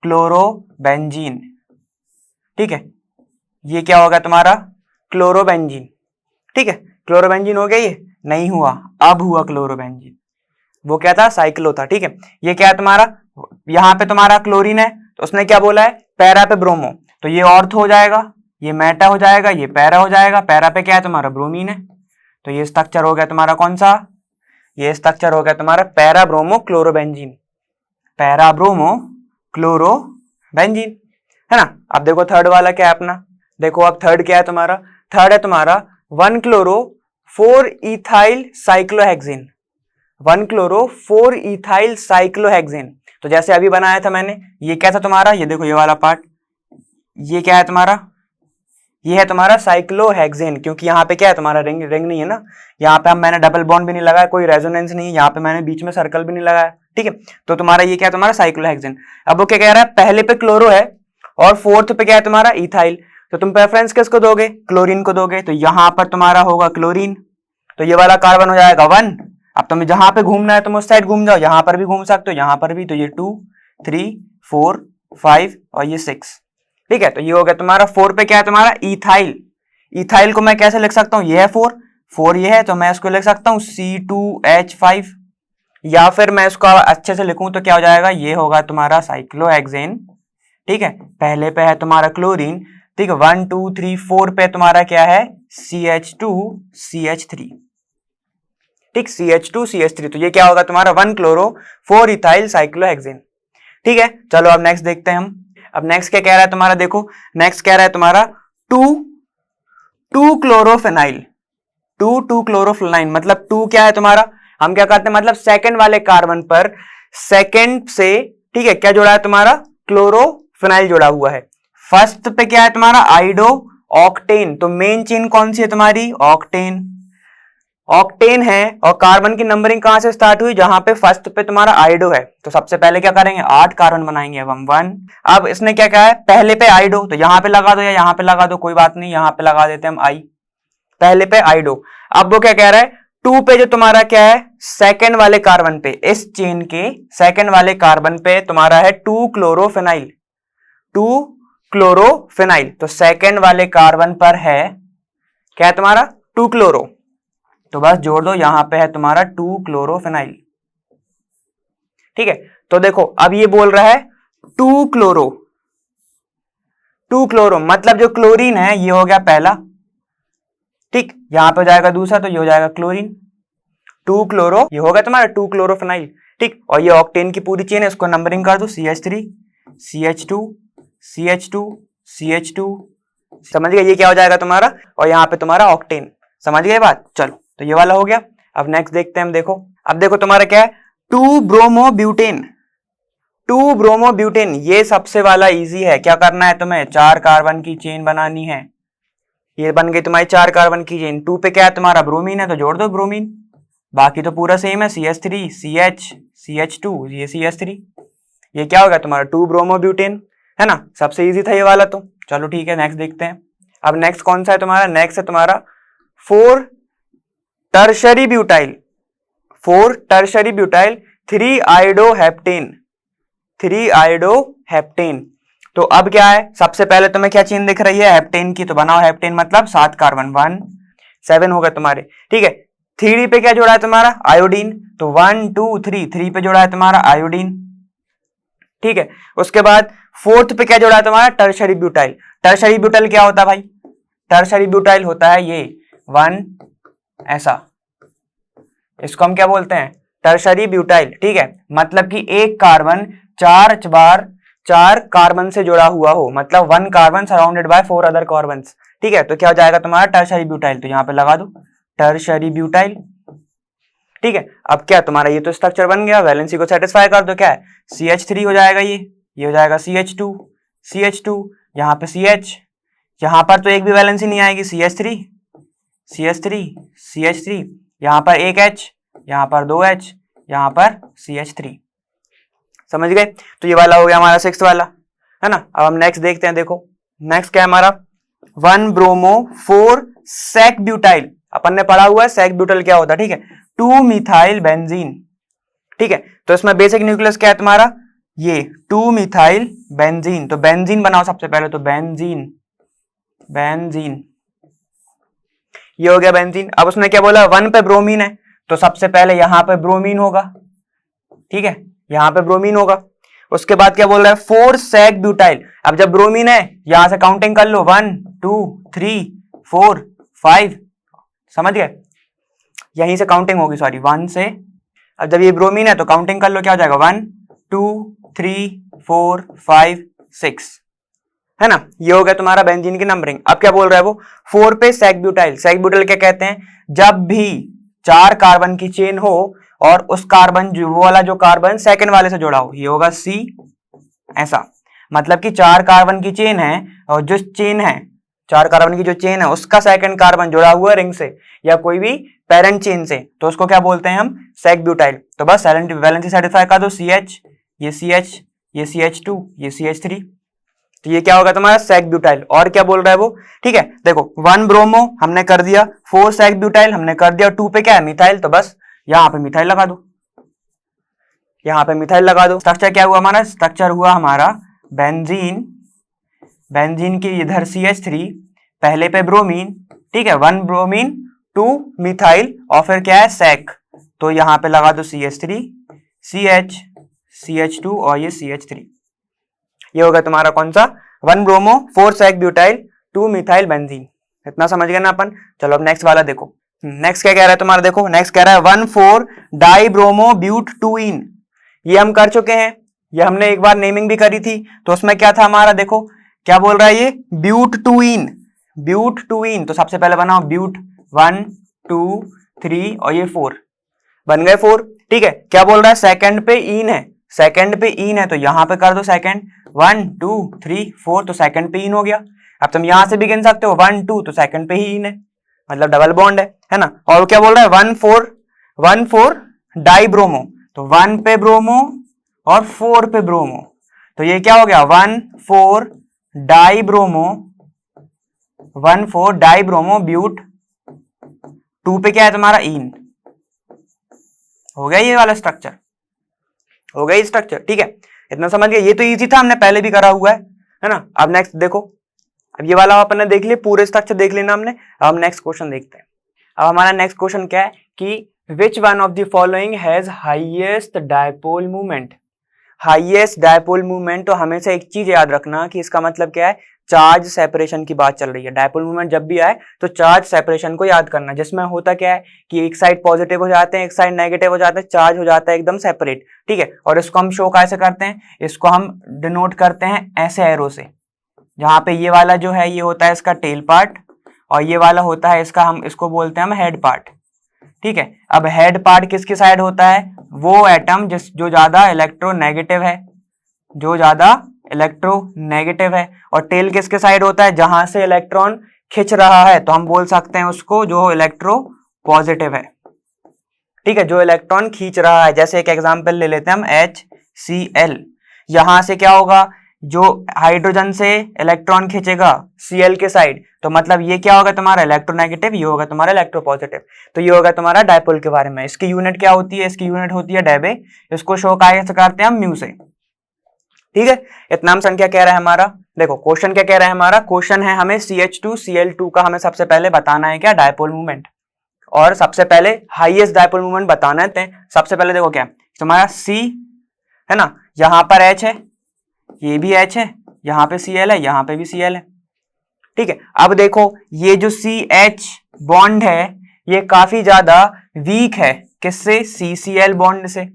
क्लोरोबेंजीन, ठीक है, ये क्या होगा तुम्हारा क्लोरोबेंजीन, ठीक है। क्लोरोबेंजीन हो गया, ये नहीं हुआ, अब हुआ क्लोरोबेंजीन, वो क्या था साइक्लो था, ठीक है। ये क्या है तुम्हारा, यहाँ पे तुम्हारा क्लोरीन है, तो उसने क्या बोला है पैरा पे ब्रोमो, तो ये ऑर्थ हो जाएगा, ये मेटा हो जाएगा, ये पैरा हो जाएगा, पैरा पे क्या है तुम्हारा ब्रोमीन है, तो ये स्ट्रक्चर हो गया तुम्हारा कौन सा, ये स्ट्रक्चर हो गया तुम्हारा para bromo chlorobenzene, para bromo chlorobenzene, है ना। अब देखो थर्ड वाला क्या है अपना, देखो अब थर्ड क्या है तुम्हारा, थर्ड है तुम्हारा 1 chloro 4 ethyl cyclohexane, 1 chloro 4 ethyl cyclohexane, तो जैसे अभी बनाया था मैंने, ये क्या था तुम्हारा, ये देखो ये वाला पार्ट, ये क्या है तुम्हारा, ये है तुम्हारा साइक्लोहेक्सेन, क्योंकि यहाँ पे क्या है तुम्हारा रिंग नहीं है ना, यहाँ पे हम मैंने डबल बॉन्ड भी नहीं लगाया, कोई रेजोनेंस नहीं है, यहाँ पे मैंने बीच में सर्कल भी नहीं लगाया, ठीक है। तो तुम्हारा ये क्या है तुम्हारा साइक्लोहेक्सेन। अब वो क्या कह रहा है, पहले पे क्लोरो है और फोर्थ पे क्या है तुम्हारा इथाइल, तो तुम प्रेफरेंस किसको दोगे, क्लोरीन को दोगे, तो यहां पर तुम्हारा होगा क्लोरीन, तो ये वाला कार्बन हो जाएगा 1, अब तुम्हें जहां पे घूमना है तुम उस साइड घूम जाओ, यहां पर भी घूम सकते हो, यहां पर भी। तो ये 2 3 4 5 और ये 6, ठीक है। तो ये हो गया तुम्हारा 4 पे क्या है तुम्हारा इथाइल। इथाइल को मैं कैसे लिख सकता हूँ, ये है 4 ये है, तो मैं इसको लिख सकता हूँ C2H5, या फिर मैं इसको अच्छे से लिखूं तो क्या हो जाएगा, ये होगा तुम्हारा साइक्लोहेक्सेन, ठीक है। पहले पे है तुम्हारा क्लोरीन, ठीक है। 1 2 3 4 पे तुम्हारा क्या है CH2CH3, ठीक, CH2CH3। तो ये क्या होगा तुम्हारा 1 क्लोरो 4 इथाइल साइक्लोहेक्सेन, ठीक है। चलो अब नेक्स्ट देखते हैं हम। अब नेक्स्ट क्या कह रहा है तुम्हारा, देखो नेक्स्ट कह रहा है तुम्हारा 2 क्लोरोफेनाइल। 2 क्लोरोफेनाइल मतलब 2 क्या है तुम्हारा, हम क्या करते हैं मतलब सेकंड वाले कार्बन पर सेकंड से, ठीक है, क्या जोड़ा है तुम्हारा क्लोरोफेनाइल जोड़ा हुआ है। फर्स्ट पे क्या है तुम्हारा आइडो ऑक्टेन, तो मेन चेन कौन सी है तुम्हारी ऑक्टेन, ऑक्टेन है। और कार्बन की नंबरिंग कहां से स्टार्ट हुई, जहां पे फर्स्ट पे तुम्हारा आइडो है। तो सबसे पहले क्या करेंगे 8 कार्बन बनाएंगे, अब हम 1। अब इसने क्या कहा है पहले पे आइडो, तो यहां पे लगा दो या यहां पे लगा दो, कोई बात नहीं, यहां पे लगा देते हैं हम आई, पहले पे आइडो। अब वो क्या कह रहा है 2 पे जो तुम्हारा क्या है सेकंड वाले कार्बन पे, इस चेन के सेकंड वाले कार्बन पे तुम्हारा है 2 क्लोरोफेनाइल। 2 क्लोरोफेनाइल, तो सेकंड वाले कार्बन पर है क्या है तुम्हारा 2 क्लोरो, तो बस जोड़ दो, यहां पे है तुम्हारा 2 क्लोरोफेनाइल, ठीक है। तो देखो अब ये बोल रहा है 2 क्लोरो, 2 क्लोरो मतलब जो क्लोरीन है ये हो गया पहला, ठीक, यहां पे हो जाएगा दूसरा, तो ये हो जाएगा क्लोरीन। 2 क्लोरो ये होगा तुम्हारा 2 क्लोरोफेनाइल, ठीक। और ये ऑक्टेन की पूरी चेन है, उसको नंबरिंग कर दो CH3 CH2 CH2 CH2, समझ गए, ये क्या हो जाएगा तुम्हारा, और यहाँ पे तुम्हारा ऑक्टेन, समझ गए बात। चलो तो ये वाला हो गया। अब नेक्स्ट देखते हैं हम, देखो अब देखो तुम्हारा क्या है 2 ब्रोमोब्यूटेन। 2 ब्रोमोब्यूटेन ये सबसे वाला इजी है, क्या करना है तुम्हें 4 कार्बन की चेन बनानी है, ये बन गई तुम्हारी 4 कार्बन की चेन। 2 पे क्या है तुम्हारा ब्रोमीन है, तो जोड़ दो ब्रोमीन, बाकी तो पूरा सेम है CH3 CH CH2 ये CH3, ये क्या होगा तुम्हारा 2 ब्रोमोब्यूटेन, है ना, सबसे इजी था ये वाला। तो चलो ठीक है नेक्स्ट देखते हैं। अब नेक्स्ट कौन सा है तुम्हारा, नेक्स्ट है तुम्हारा 4 टर्शरी ब्यूटाइल। 4 tertiary butyl 3 आइडोहेप्टेन, 3 आइडोहेप्टेन। तो अब क्या है सबसे पहले तुम्हें क्या चेन दिख रही है हेप्टेन की, तो बनाओ हेप्टेन मतलब 7 कार्बन 1 7 हो गए तुम्हारे, ठीक है। 3 पे क्या जोड़ा है तुम्हारा आयोडीन, तो 1 2 3 पे जोड़ा है तुम्हारा आयोडीन, ठीक है। उसके बाद 4th पे क्या जोड़ा है तुम्हारा टर्शरी ब्यूटाइल। टर्शरी ब्यूटाइल क्या होता है भाई, टर्शरी ब्यूटाइल होता है ये 1 ऐसा, इसको हम क्या बोलते हैं टर्शरी ब्यूटाइल, ठीक है। मतलब कि एक कार्बन 4 बार 4 कार्बन से जुड़ा हुआ हो, मतलब 1 carbon surrounded by 4 other carbons, ठीक है। तो क्या हो जाएगा तुम्हारा टर्शरी ब्यूटाइल, तो यहां पे लगा दो टर्शरी ब्यूटाइल, ठीक है। अब क्या तुम्हारा ये तो स्ट्रक्चर बन गया, वैलेंसी को सेटिस्फाई कर दो, क्या है CH3 हो जाएगा, ये हो जाएगा CH2 यहाँ पे CH, यहां पर तो एक भी वैलेंसी नहीं आएगी, CH3 यहां पर एक H, यहां पर 2 H, यहां पर CH3, समझ गए। तो ये वाला हो गया हमारा 6th वाला, है ना। अब हम नेक्स्ट देखते हैं, देखो नेक्स्ट क्या है हमारा 1 ब्रोमो 4 सेक ब्यूटाइल। अपन ने पढ़ा हुआ है सेक ब्यूटाइल क्या होता है, ठीक है। 2 मिथाइल बेंजीन, ठीक है। तो इसमें बेसिक न्यूक्लियस क्या है तुम्हारा ये 2 मिथाइल बेंजीन, तो बेंजीन बनाओ सबसे पहले, तो बेंजीन ये हो गया बेंजीन। अब उसने क्या बोला 1 पे ब्रोमीन है, तो सबसे पहले यहां पे ब्रोमीन होगा, ठीक है, यहां पे ब्रोमीन होगा। उसके बाद क्या बोल रहा है 4 सेक ब्यूटाइल। अब जब ब्रोमीन है यहां से काउंटिंग कर लो 1 2 3 4 5, समझ गए, यहीं से काउंटिंग होगी, सॉरी 1 से। अब जब ये ब्रोमीन है तो काउंटिंग कर लो, क्या हो जाएगा 1 2 3 4 5 6, है ना। ये हो गया तुम्हारा बेंजीन की नंबरिंग। अब क्या बोल रहा है वो 4 पे सेक ब्यूटाइल। सेक ब्यूटाइल क्या कहते हैं, जब भी 4 कार्बन की चेन हो और उस कार्बन वो वाला जो कार्बन सेकंड वाले से जुड़ा हो, ये होगा C ऐसा, मतलब कि 4 कार्बन की चेन है और जो चेन है 4 कार्बन की जो चेन है उसका सेकंड कार्बन जुड़ा हुआ है रिंग से या कोई भी पेरेंट चेन से, तो उसको क्या बोलते हैं हम सेक ब्यूटाइल। तो बस वैलेंसी सेटिस्फाई कर दो, CH ये CH ये CH2 ये CH3, तो ये क्या होगा तुम्हारा सेक ब्यूटाइल। और क्या बोल रहा है वो, ठीक है, देखो 1 ब्रोमो हमने कर दिया, 4 सेक ब्यूटाइल हमने कर दिया, 2 पे क्या है मिथाइल, तो बस यहाँ पे मिथाइल लगा दो, यहाँ पे मिथाइल लगा दो। स्ट्रक्चर क्या हुआ हमारा, स्ट्रक्चर हुआ हमारा बेंजीन, बेंजीन की इधर CH3, पहले पे ब्रोमीन, ठीक है, 1 ब्रोमीन 2 मिथाइल और फिर क्या है सेक, तो यहाँ पे लगा दो CH3 CH CH2 और ये CH3, ये होगा तुम्हारा कौन सा 1 bromo 4 sec butyl 2 methyl benzene. इतना समझ गए ना अपन। चलो अब नेक्स्ट वाला देखो, नेक्स्ट क्या कह रहा है तुम्हारा, देखो नेक्स्ट कह रहा है 1,4 डाई ब्रोमो ब्यूट 2इन। ये हम कर चुके हैं, ये हमने एक बार नेमिंग भी करी थी, तो उसमें क्या था हमारा, देखो क्या बोल रहा है ये ब्यूट 2इन, ब्यूट 2इन। तो सबसे पहले बनाओ ब्यूट 1 2 3 और ये 4 बन गए 4, ठीक है। क्या बोल रहा है सेकंड पे इन है, सेकंड पे इन है तो यहां पे कर दो सेकंड 1 2 3 4, तो सेकंड पे इन हो गया। अब तुम यहां से भी गिन सकते हो 1 2, तो सेकंड पे ही इन है, मतलब डबल बॉन्ड है ना। और क्या बोल रहा है 1,4 डाई ब्रोमो, तो 1 पे ब्रोमो और 4 पे ब्रोमो, तो ये क्या हो गया 1,4 di bromo, 1,4 di bromo but 2 पे क्या है तुम्हारा इन। हो गया ये वाला स्ट्रक्चर, हो गया ये स्ट्रक्चर, ठीक है। इतना समझ गए, ये तो इजी था, हमने पहले भी करा हुआ है ना। अब नेक्स्ट देखो, अब ये वाला अपन ने देख लिया, पूरे स्ट्रक्चर देख लेना हमने। अब नेक्स्ट क्वेश्चन देखते हैं। अब हमारा नेक्स्ट क्वेश्चन क्या है कि which one of the following has highest dipole movement. Highest dipole movement, तो हमेशा एक चीज याद रखना कि इसका मतलब क्या है, चार्ज सेपरेशन की बात चल रही है। डायपोल मूवमेंट जब भी आए तो चार्ज सेपरेशन को याद करना, जिसमें होता क्या है कि एक साइड पॉजिटिव हो जाते हैं, एक साइड नेगेटिव हो जाते हैं, चार्ज हो जाता है एकदम सेपरेट, ठीक है। और इसको हम शो कैसे करते हैं, इसको हम डिनोट करते हैं ऐसे एरो से, जहां पे ये वाला जो है ये होता है इसका टेल पार्ट और ये वाला होता है इसका, हम इसको बोलते हैं हम हेड पार्ट, ठीक है। अब हेड पार्ट किसकी साइड होता है, वो एटम जो ज्यादा इलेक्ट्रोनेगेटिव है, जो ज्यादा इलेक्ट्रोनेगेटिव है। और टेल किसके साइड होता है, जहां से इलेक्ट्रॉन खिंच रहा है, तो हम बोल सकते हैं उसको जो इलेक्ट्रो पॉजिटिव है, ठीक है, जो इलेक्ट्रॉन खींच रहा है। जैसे एक एग्जांपल ले लेते हैं हम HCl, यहां से क्या होगा, जो हाइड्रोजन से इलेक्ट्रॉन खींचेगा Cl के साइड, तो मतलब ये क्या होगा तुम्हारा इलेक्ट्रोनेगेटिव, ये होगा तुम्हारा इलेक्ट्रोपॉजिटिव। तो ये होगा तुम्हारा डायपोल के बारे में। इसकी यूनिट क्या होती है, इसकी यूनिट होती है डेबे, इसको शो कैसे करते हैं हम म्यू से, ठीक है। इतना हम संख्या कह रहा है हमारा। देखो क्वेश्चन क्या कह रहा है हमारा, क्वेश्चन है हमें CH2Cl2 का हमें सबसे पहले बताना है क्या, डायपोल मूवमेंट, और सबसे पहले हाईएस्ट डायपोल मूवमेंट बताना है। सबसे पहले देखो क्या तुम्हारा C है ना, यहां पर H है, ये भी H है, यहाँ पे Cl है, यहाँ पे भी Cl है, ठीक है। अब देखो ये जो CH बॉन्ड है ये काफी ज्यादा वीक है, किससे, CCl बॉन्ड से,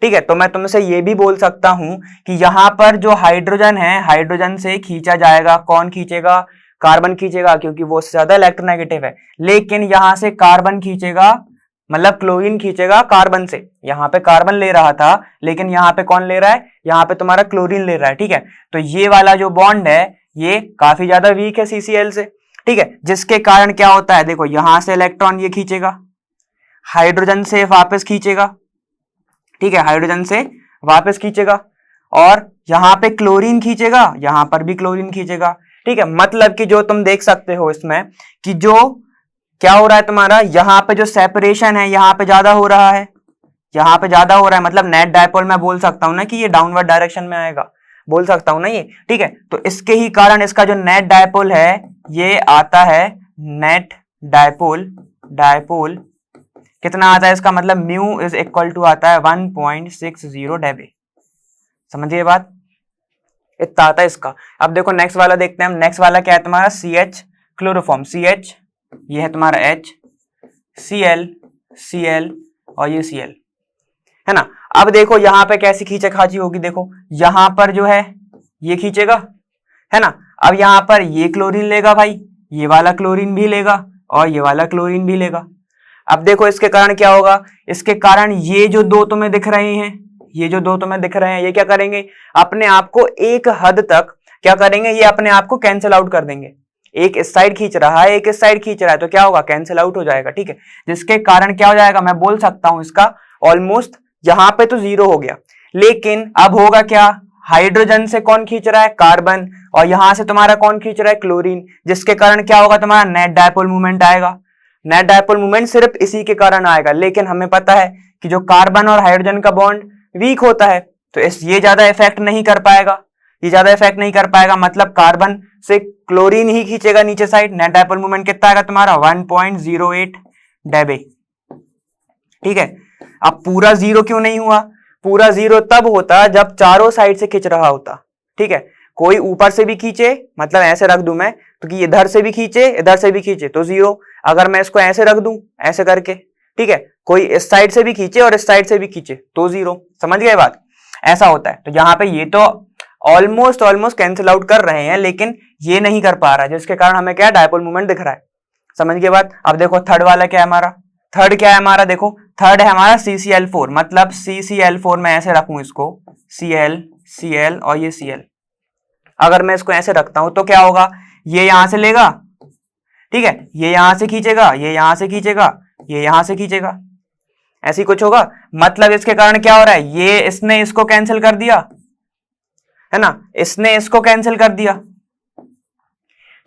ठीक है। तो मैं तुमसे ये भी बोल सकता हूं कि यहाँ पर जो हाइड्रोजन है, हाइड्रोजन से खींचा जाएगा, कौन खींचेगा, कार्बन खींचेगा, क्योंकि वो उससे ज्यादा इलेक्ट्रोनेगेटिव है। लेकिन यहां से कार्बन खींचेगा, मतलब क्लोरीन खींचेगा कार्बन से, यहाँ पे कार्बन ले रहा था लेकिन यहाँ पे कौन ले रहा है, यहाँ पे तुम्हारा क्लोरीन ले रहा है, ठीक है। तो ये वाला जो बॉन्ड है ये काफी ज्यादा वीक है CCl से, ठीक है, जिसके कारण क्या होता है, देखो यहां से इलेक्ट्रॉन ये खींचेगा, हाइड्रोजन से वापस खींचेगा, ठीक है, हाइड्रोजन से वापस खींचेगा, और यहाँ पे क्लोरीन खींचेगा, यहाँ पर भी क्लोरीन खींचेगा, ठीक है। मतलब कि जो तुम देख सकते हो इसमें कि जो क्या हो रहा है तुम्हारा, यहाँ पे जो सेपरेशन है यहाँ पे ज्यादा हो रहा है, यहाँ पे ज्यादा हो रहा है, मतलब नेट डायपोल मैं बोल सकता हूं ना कि ये डाउनवर्ड डायरेक्शन में आएगा, बोल सकता हूं ना ये, ठीक है। तो इसके ही कारण इसका जो नेट डायपोल है ये आता है, नेट डायपोल, डायपोल कितना आता है इसका, मतलब म्यू इज इक्वल टू आता है 1.60 डेबे, समझिए बात, इतना आता है इसका। अब देखो नेक्स्ट वाला देखते हैं हम। नेक्स्ट वाला क्या है तुम्हारा, CH क्लोरोफॉर्म, CH ये है तुम्हारा H, Cl Cl और ये Cl है ना। अब देखो यहाँ पे कैसी खींचा खाची होगी, देखो यहाँ पर जो है ये खींचेगा, है ना। अब यहाँ पर ये क्लोरीन लेगा भाई, ये वाला क्लोरीन भी लेगा और ये वाला क्लोरीन भी लेगा। अब देखो इसके कारण क्या होगा, इसके कारण ये जो दो तुम्हें दिख रहे हैं, ये जो दो तुम्हें दिख रहे हैं, ये क्या करेंगे, अपने आप को एक हद तक क्या करेंगे, ये अपने आप को कैंसिल आउट कर देंगे। एक इस साइड खींच रहा है, एक इस साइड खींच रहा है, तो क्या होगा, कैंसिल आउट हो जाएगा, ठीक है। जिसके कारण क्या हो जाएगा, मैं बोल सकता हूं इसका ऑलमोस्ट यहाँ पे तो 0 हो गया, लेकिन अब होगा क्या, हाइड्रोजन से कौन खींच रहा है, कार्बन, और यहां से तुम्हारा कौन खींच रहा है, क्लोरीन, जिसके कारण क्या होगा, तुम्हारा नेट डायपोल मूवमेंट आएगा। नेट डायपोल मोमेंट सिर्फ इसी के कारण आएगा, लेकिन हमें पता है कि जो कार्बन और हाइड्रोजन का बॉन्ड वीक होता है तो ये ज्यादा इफेक्ट नहीं कर पाएगा, ये ज्यादा इफेक्ट नहीं कर पाएगा, मतलब कार्बन से क्लोरीन ही खींचेगा नीचे साइड। नेट डायपोल मोमेंट कितना आएगा तुम्हारा 1.08 डेबे। ठीक है, अब पूरा जीरो क्यों नहीं हुआ? पूरा जीरो तब होता जब चारों साइड से खींच रहा होता। ठीक है, कोई ऊपर से भी खींचे, मतलब ऐसे रख दूं मैं तो कि इधर से भी खींचे इधर से भी खींचे तो जीरो। अगर मैं इसको ऐसे रख दूं ऐसे करके, ठीक है, कोई इस साइड से भी खींचे और इस साइड से भी खींचे तो जीरो। समझ गए बात? ऐसा होता है। तो यहाँ पे ये तो ऑलमोस्ट कैंसिल आउट कर रहे हैं, लेकिन ये नहीं कर पा रहा, जिसके कारण हमें क्या डायपोल मोमेंट दिख रहा है। समझ गए बात? अब देखो थर्ड वाला क्या है हमारा, थर्ड क्या है हमारा, देखो थर्ड है हमारा CCl4, मतलब CCl4 मैं ऐसे रखूं इसको, Cl और ये Cl, अगर मैं इसको ऐसे रखता हूं तो क्या होगा, ये यहां से लेगा, ठीक है, ये यहां से खींचेगा, ये यहां से खींचेगा, ये यहां से खींचेगा, ऐसी कुछ होगा। मतलब इसके कारण क्या हो रहा है, ये इसने इसको कैंसिल कर दिया है ना, इसने इसको कैंसिल कर दिया।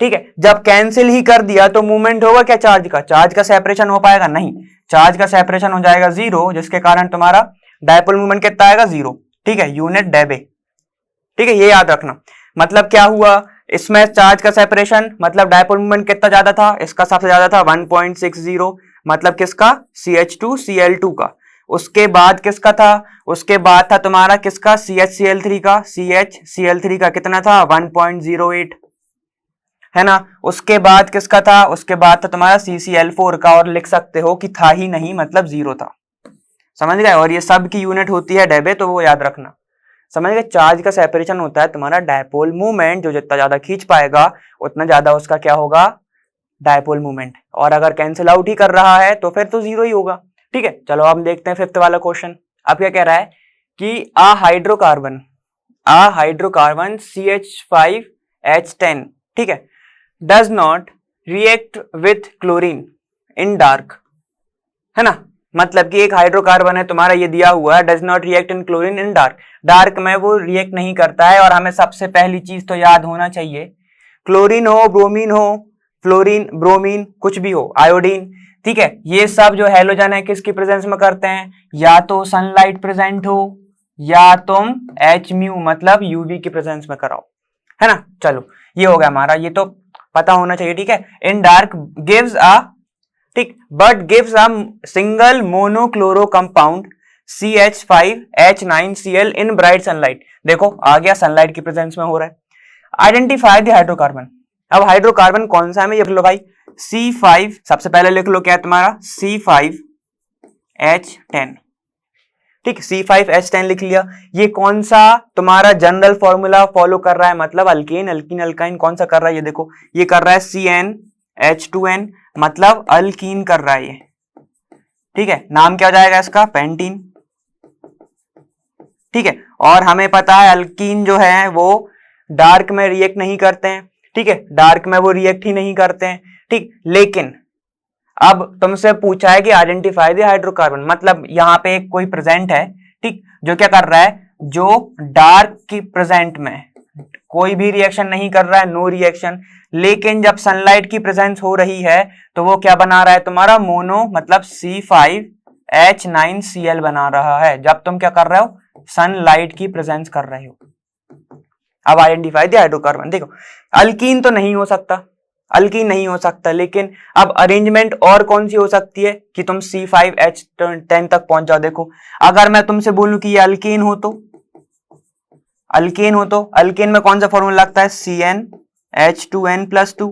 ठीक है, जब कैंसिल ही कर दिया तो मूवमेंट होगा क्या चार्ज का? चार्ज का सेपरेशन हो पाएगा? नहीं, चार्ज का सेपरेशन हो जाएगा जीरो, जिसके कारण तुम्हारा डायपोल मूवमेंट कितना आएगा? जीरो। ठीक है, यूनिट डेबे। ठीक है, ये याद रखना। मतलब क्या हुआ, इसमें चार्ज का सेपरेशन, मतलब डायपोल मूवमेंट कितना ज्यादा था, इसका सबसे ज्यादा था 1.60, मतलब किसका? CH2Cl2 का। उसके बाद किसका था? उसके बाद था तुम्हारा किसका? CHCl3 का। CHCl3 का कितना था? 1.08, है ना। उसके बाद किसका था? उसके बाद था तुम्हारा CCl4 का, और लिख सकते हो कि था ही नहीं, मतलब जीरो था। समझ गए? और ये सब की यूनिट होती है डेबे, तो वो याद रखना। समझ गए? चार्ज का सेपरेशन होता है तुम्हारा डायपोल मूवमेंट, जो जितना ज्यादा खींच पाएगा उतना ज्यादा उसका क्या होगा? Dipole movement. और अगर कैंसिल आउट ही कर रहा है तो फिर तो जीरो ही होगा। ठीक है, चलो अब देखते हैं फिफ्थ वाला क्वेश्चन। अब क्या कह रहा है कि अ हाइड्रोकार्बन CH5H10, ठीक है, does not react with chlorine in dark, है ना। मतलब कि एक हाइड्रोकार्बन है तुम्हारा, ये दिया हुआ है, does not react in chlorine in dark, dark में वो रिएक्ट नहीं करता है। और हमें सबसे पहली चीज तो याद होना चाहिए, क्लोरीन हो, ब्रोमीन हो, फ्लोरीन, ब्रोमीन, कुछ भी हो, आयोडीन, ठीक है, ये सब जो हैलोजन है किसकी प्रेजेंस में करते हैं? या तो सनलाइट प्रेजेंट हो, या तुम H म्यू मतलब यूवी की प्रेजेंस में कराओ, है ना। चलो ये हो गया हमारा, ये तो पता होना चाहिए। ठीक है, इन डार्क गिव्स अ, ठीक, but gives a single monochloro compound CH5H9Cl in bright sunlight. देखो आ गया, सनलाइट की प्रेजेंस में हो रहा है। Identify the hydrocarbon. अब हाइड्रोकार्बन कौन सा है, ये लिख लो भाई, C5, सबसे पहले लिख लो क्या है तुम्हारा, C5H10। ठीक, C5H10 लिख लिया। ये कौन सा तुम्हारा जनरल फॉर्मूला फॉलो कर रहा है, मतलब अल्केन, अल्कीन, अल्काइन कौन सा कर रहा है, ये देखो, ये कर रहा है CnH2n, मतलब अल्कीन कर रहा है ये। ठीक है, नाम क्या हो जाएगा इसका? पेंटीन। ठीक है, और हमें पता है अल्कीन जो है वो डार्क में रिएक्ट नहीं करते हैं। ठीक है, डार्क में वो रिएक्ट ही नहीं करते हैं। ठीक, लेकिन अब तुमसे पूछा है कि आइडेंटिफाई द हाइड्रोकार्बन, मतलब यहाँ पे एक कोई प्रेजेंट है, ठीक, जो क्या कर रहा है, जो डार्क की प्रेजेंट में कोई भी रिएक्शन नहीं कर रहा है, नो रिएक्शन, लेकिन जब सनलाइट की प्रेजेंस हो रही है तो वो क्या बना रहा है तुम्हारा? मोनो, मतलब C5H9Cl बना रहा है, जब तुम क्या कर रहे हो? सनलाइट की प्रेजेंस कर रहे हो। अब आइडेंटिफाई द हाइड्रोकार्बन। देखो अल्कीन तो नहीं हो सकता, अल्कीन नहीं हो सकता, लेकिन अब अरेंजमेंट और कौन सी हो सकती है कि तुम C5H10 तक पहुंच जाओ। देखो अगर मैं तुमसे बोलूं कि ये अल्कीन हो तो, अल्कीन हो तो अल्कीन में कौन सा फॉर्मूला लगता है? CnH2n+2।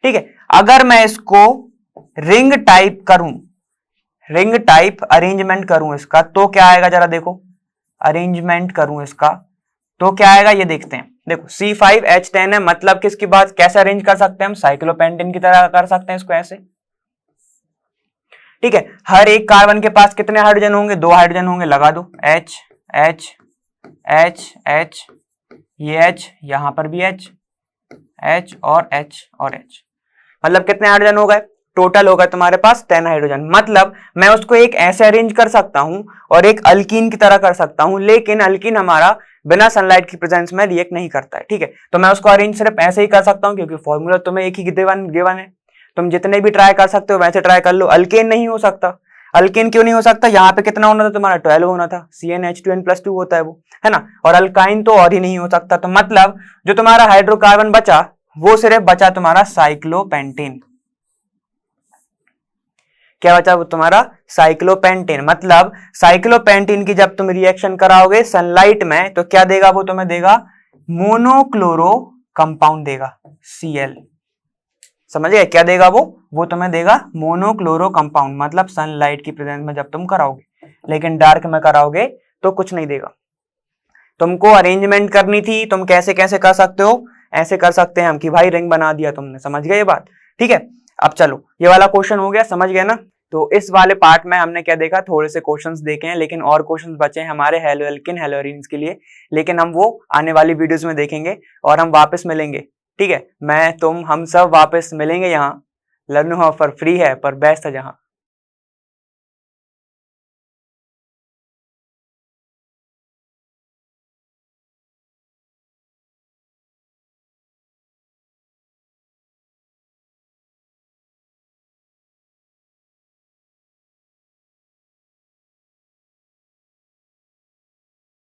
ठीक है, अगर मैं इसको रिंग टाइप करूं, रिंग टाइप अरेंजमेंट करूं इसका, तो क्या आएगा जरा देखो, अरेंजमेंट करूं इसका तो क्या आएगा, ये देखते हैं। देखो C5H10 है, मतलब किसकी बात, कैसे अरेंज कर सकते हैं हम? साइक्लोपेंटेन की तरह कर सकते हैं इसको ऐसे। ठीक है, हर एक कार्बन के पास कितने हाइड्रोजन होंगे? 2 हाइड्रोजन होंगे, लगा दो, H H H H, ये H, यहां पर भी H H और H और H, मतलब कितने हाइड्रोजन हो गए? टोटल होगा तुम्हारे पास 10 हाइड्रोजन। मतलब मैं उसको एक ऐसे अरेंज कर सकता हूं और एक अल्कीन की तरह कर सकता हूं, लेकिन अल्कीन हमारा बिना सनलाइट की प्रेजेंस में रिएक्ट नहीं करता है। ठीक है, तो मैं उसको अरेंज सिर्फ ऐसे ही कर सकता हूं, क्योंकि फॉर्मूला तुम्हें एक ही गिवन है। तुम जितने भी ट्राई कर सकते हो वैसे ट्राई कर लो। अल्केन नहीं हो सकता। अल्केन क्यों नहीं हो सकता? यहाँ पे कितना होना था तुम्हारा? 12 होना था। CnH2n+2 होता है वो, है ना। और अल्काइन तो और ही नहीं हो सकता। तो मतलब जो तुम्हारा हाइड्रोकार्बन बचा वो सिर्फ बचा तुम्हारा साइक्लोपेंटेन। क्या बचा? वो तुम्हारा साइक्लोपेंटेन। मतलब साइक्लोपेंटेन की जब तुम रिएक्शन कराओगे सनलाइट में तो क्या देगा? वो तुम्हें देगा मोनोक्लोरो कंपाउंड देगा, Cl। समझ गए? क्या देगा वो तुम्हें देगा मोनोक्लोरो कंपाउंड। मतलब सनलाइट की प्रेजेंस में जब तुम कराओगे, लेकिन डार्क में कराओगे तो कुछ नहीं देगा। तुमको अरेंजमेंट करनी थी, तुम कैसे कैसे कर सकते हो? ऐसे कर सकते हैं हम कि भाई रिंग बना दिया तुमने। समझ गए ये बात? ठीक है। अब चलो ये वाला क्वेश्चन हो गया, समझ गए ना। तो इस वाले पार्ट में हमने क्या देखा? थोड़े से क्वेश्चंस देखे हैं, लेकिन और क्वेश्चंस बचे हैं हमारे हेलोएल्केन हेलोअरीन्स के लिए, लेकिन हम वो आने वाली वीडियोस में देखेंगे। और हम वापस मिलेंगे, ठीक है। मैं तुम हम सब वापस मिलेंगे यहाँ। लर्न फॉर फ्री है पर बेस्ट है जहाँ।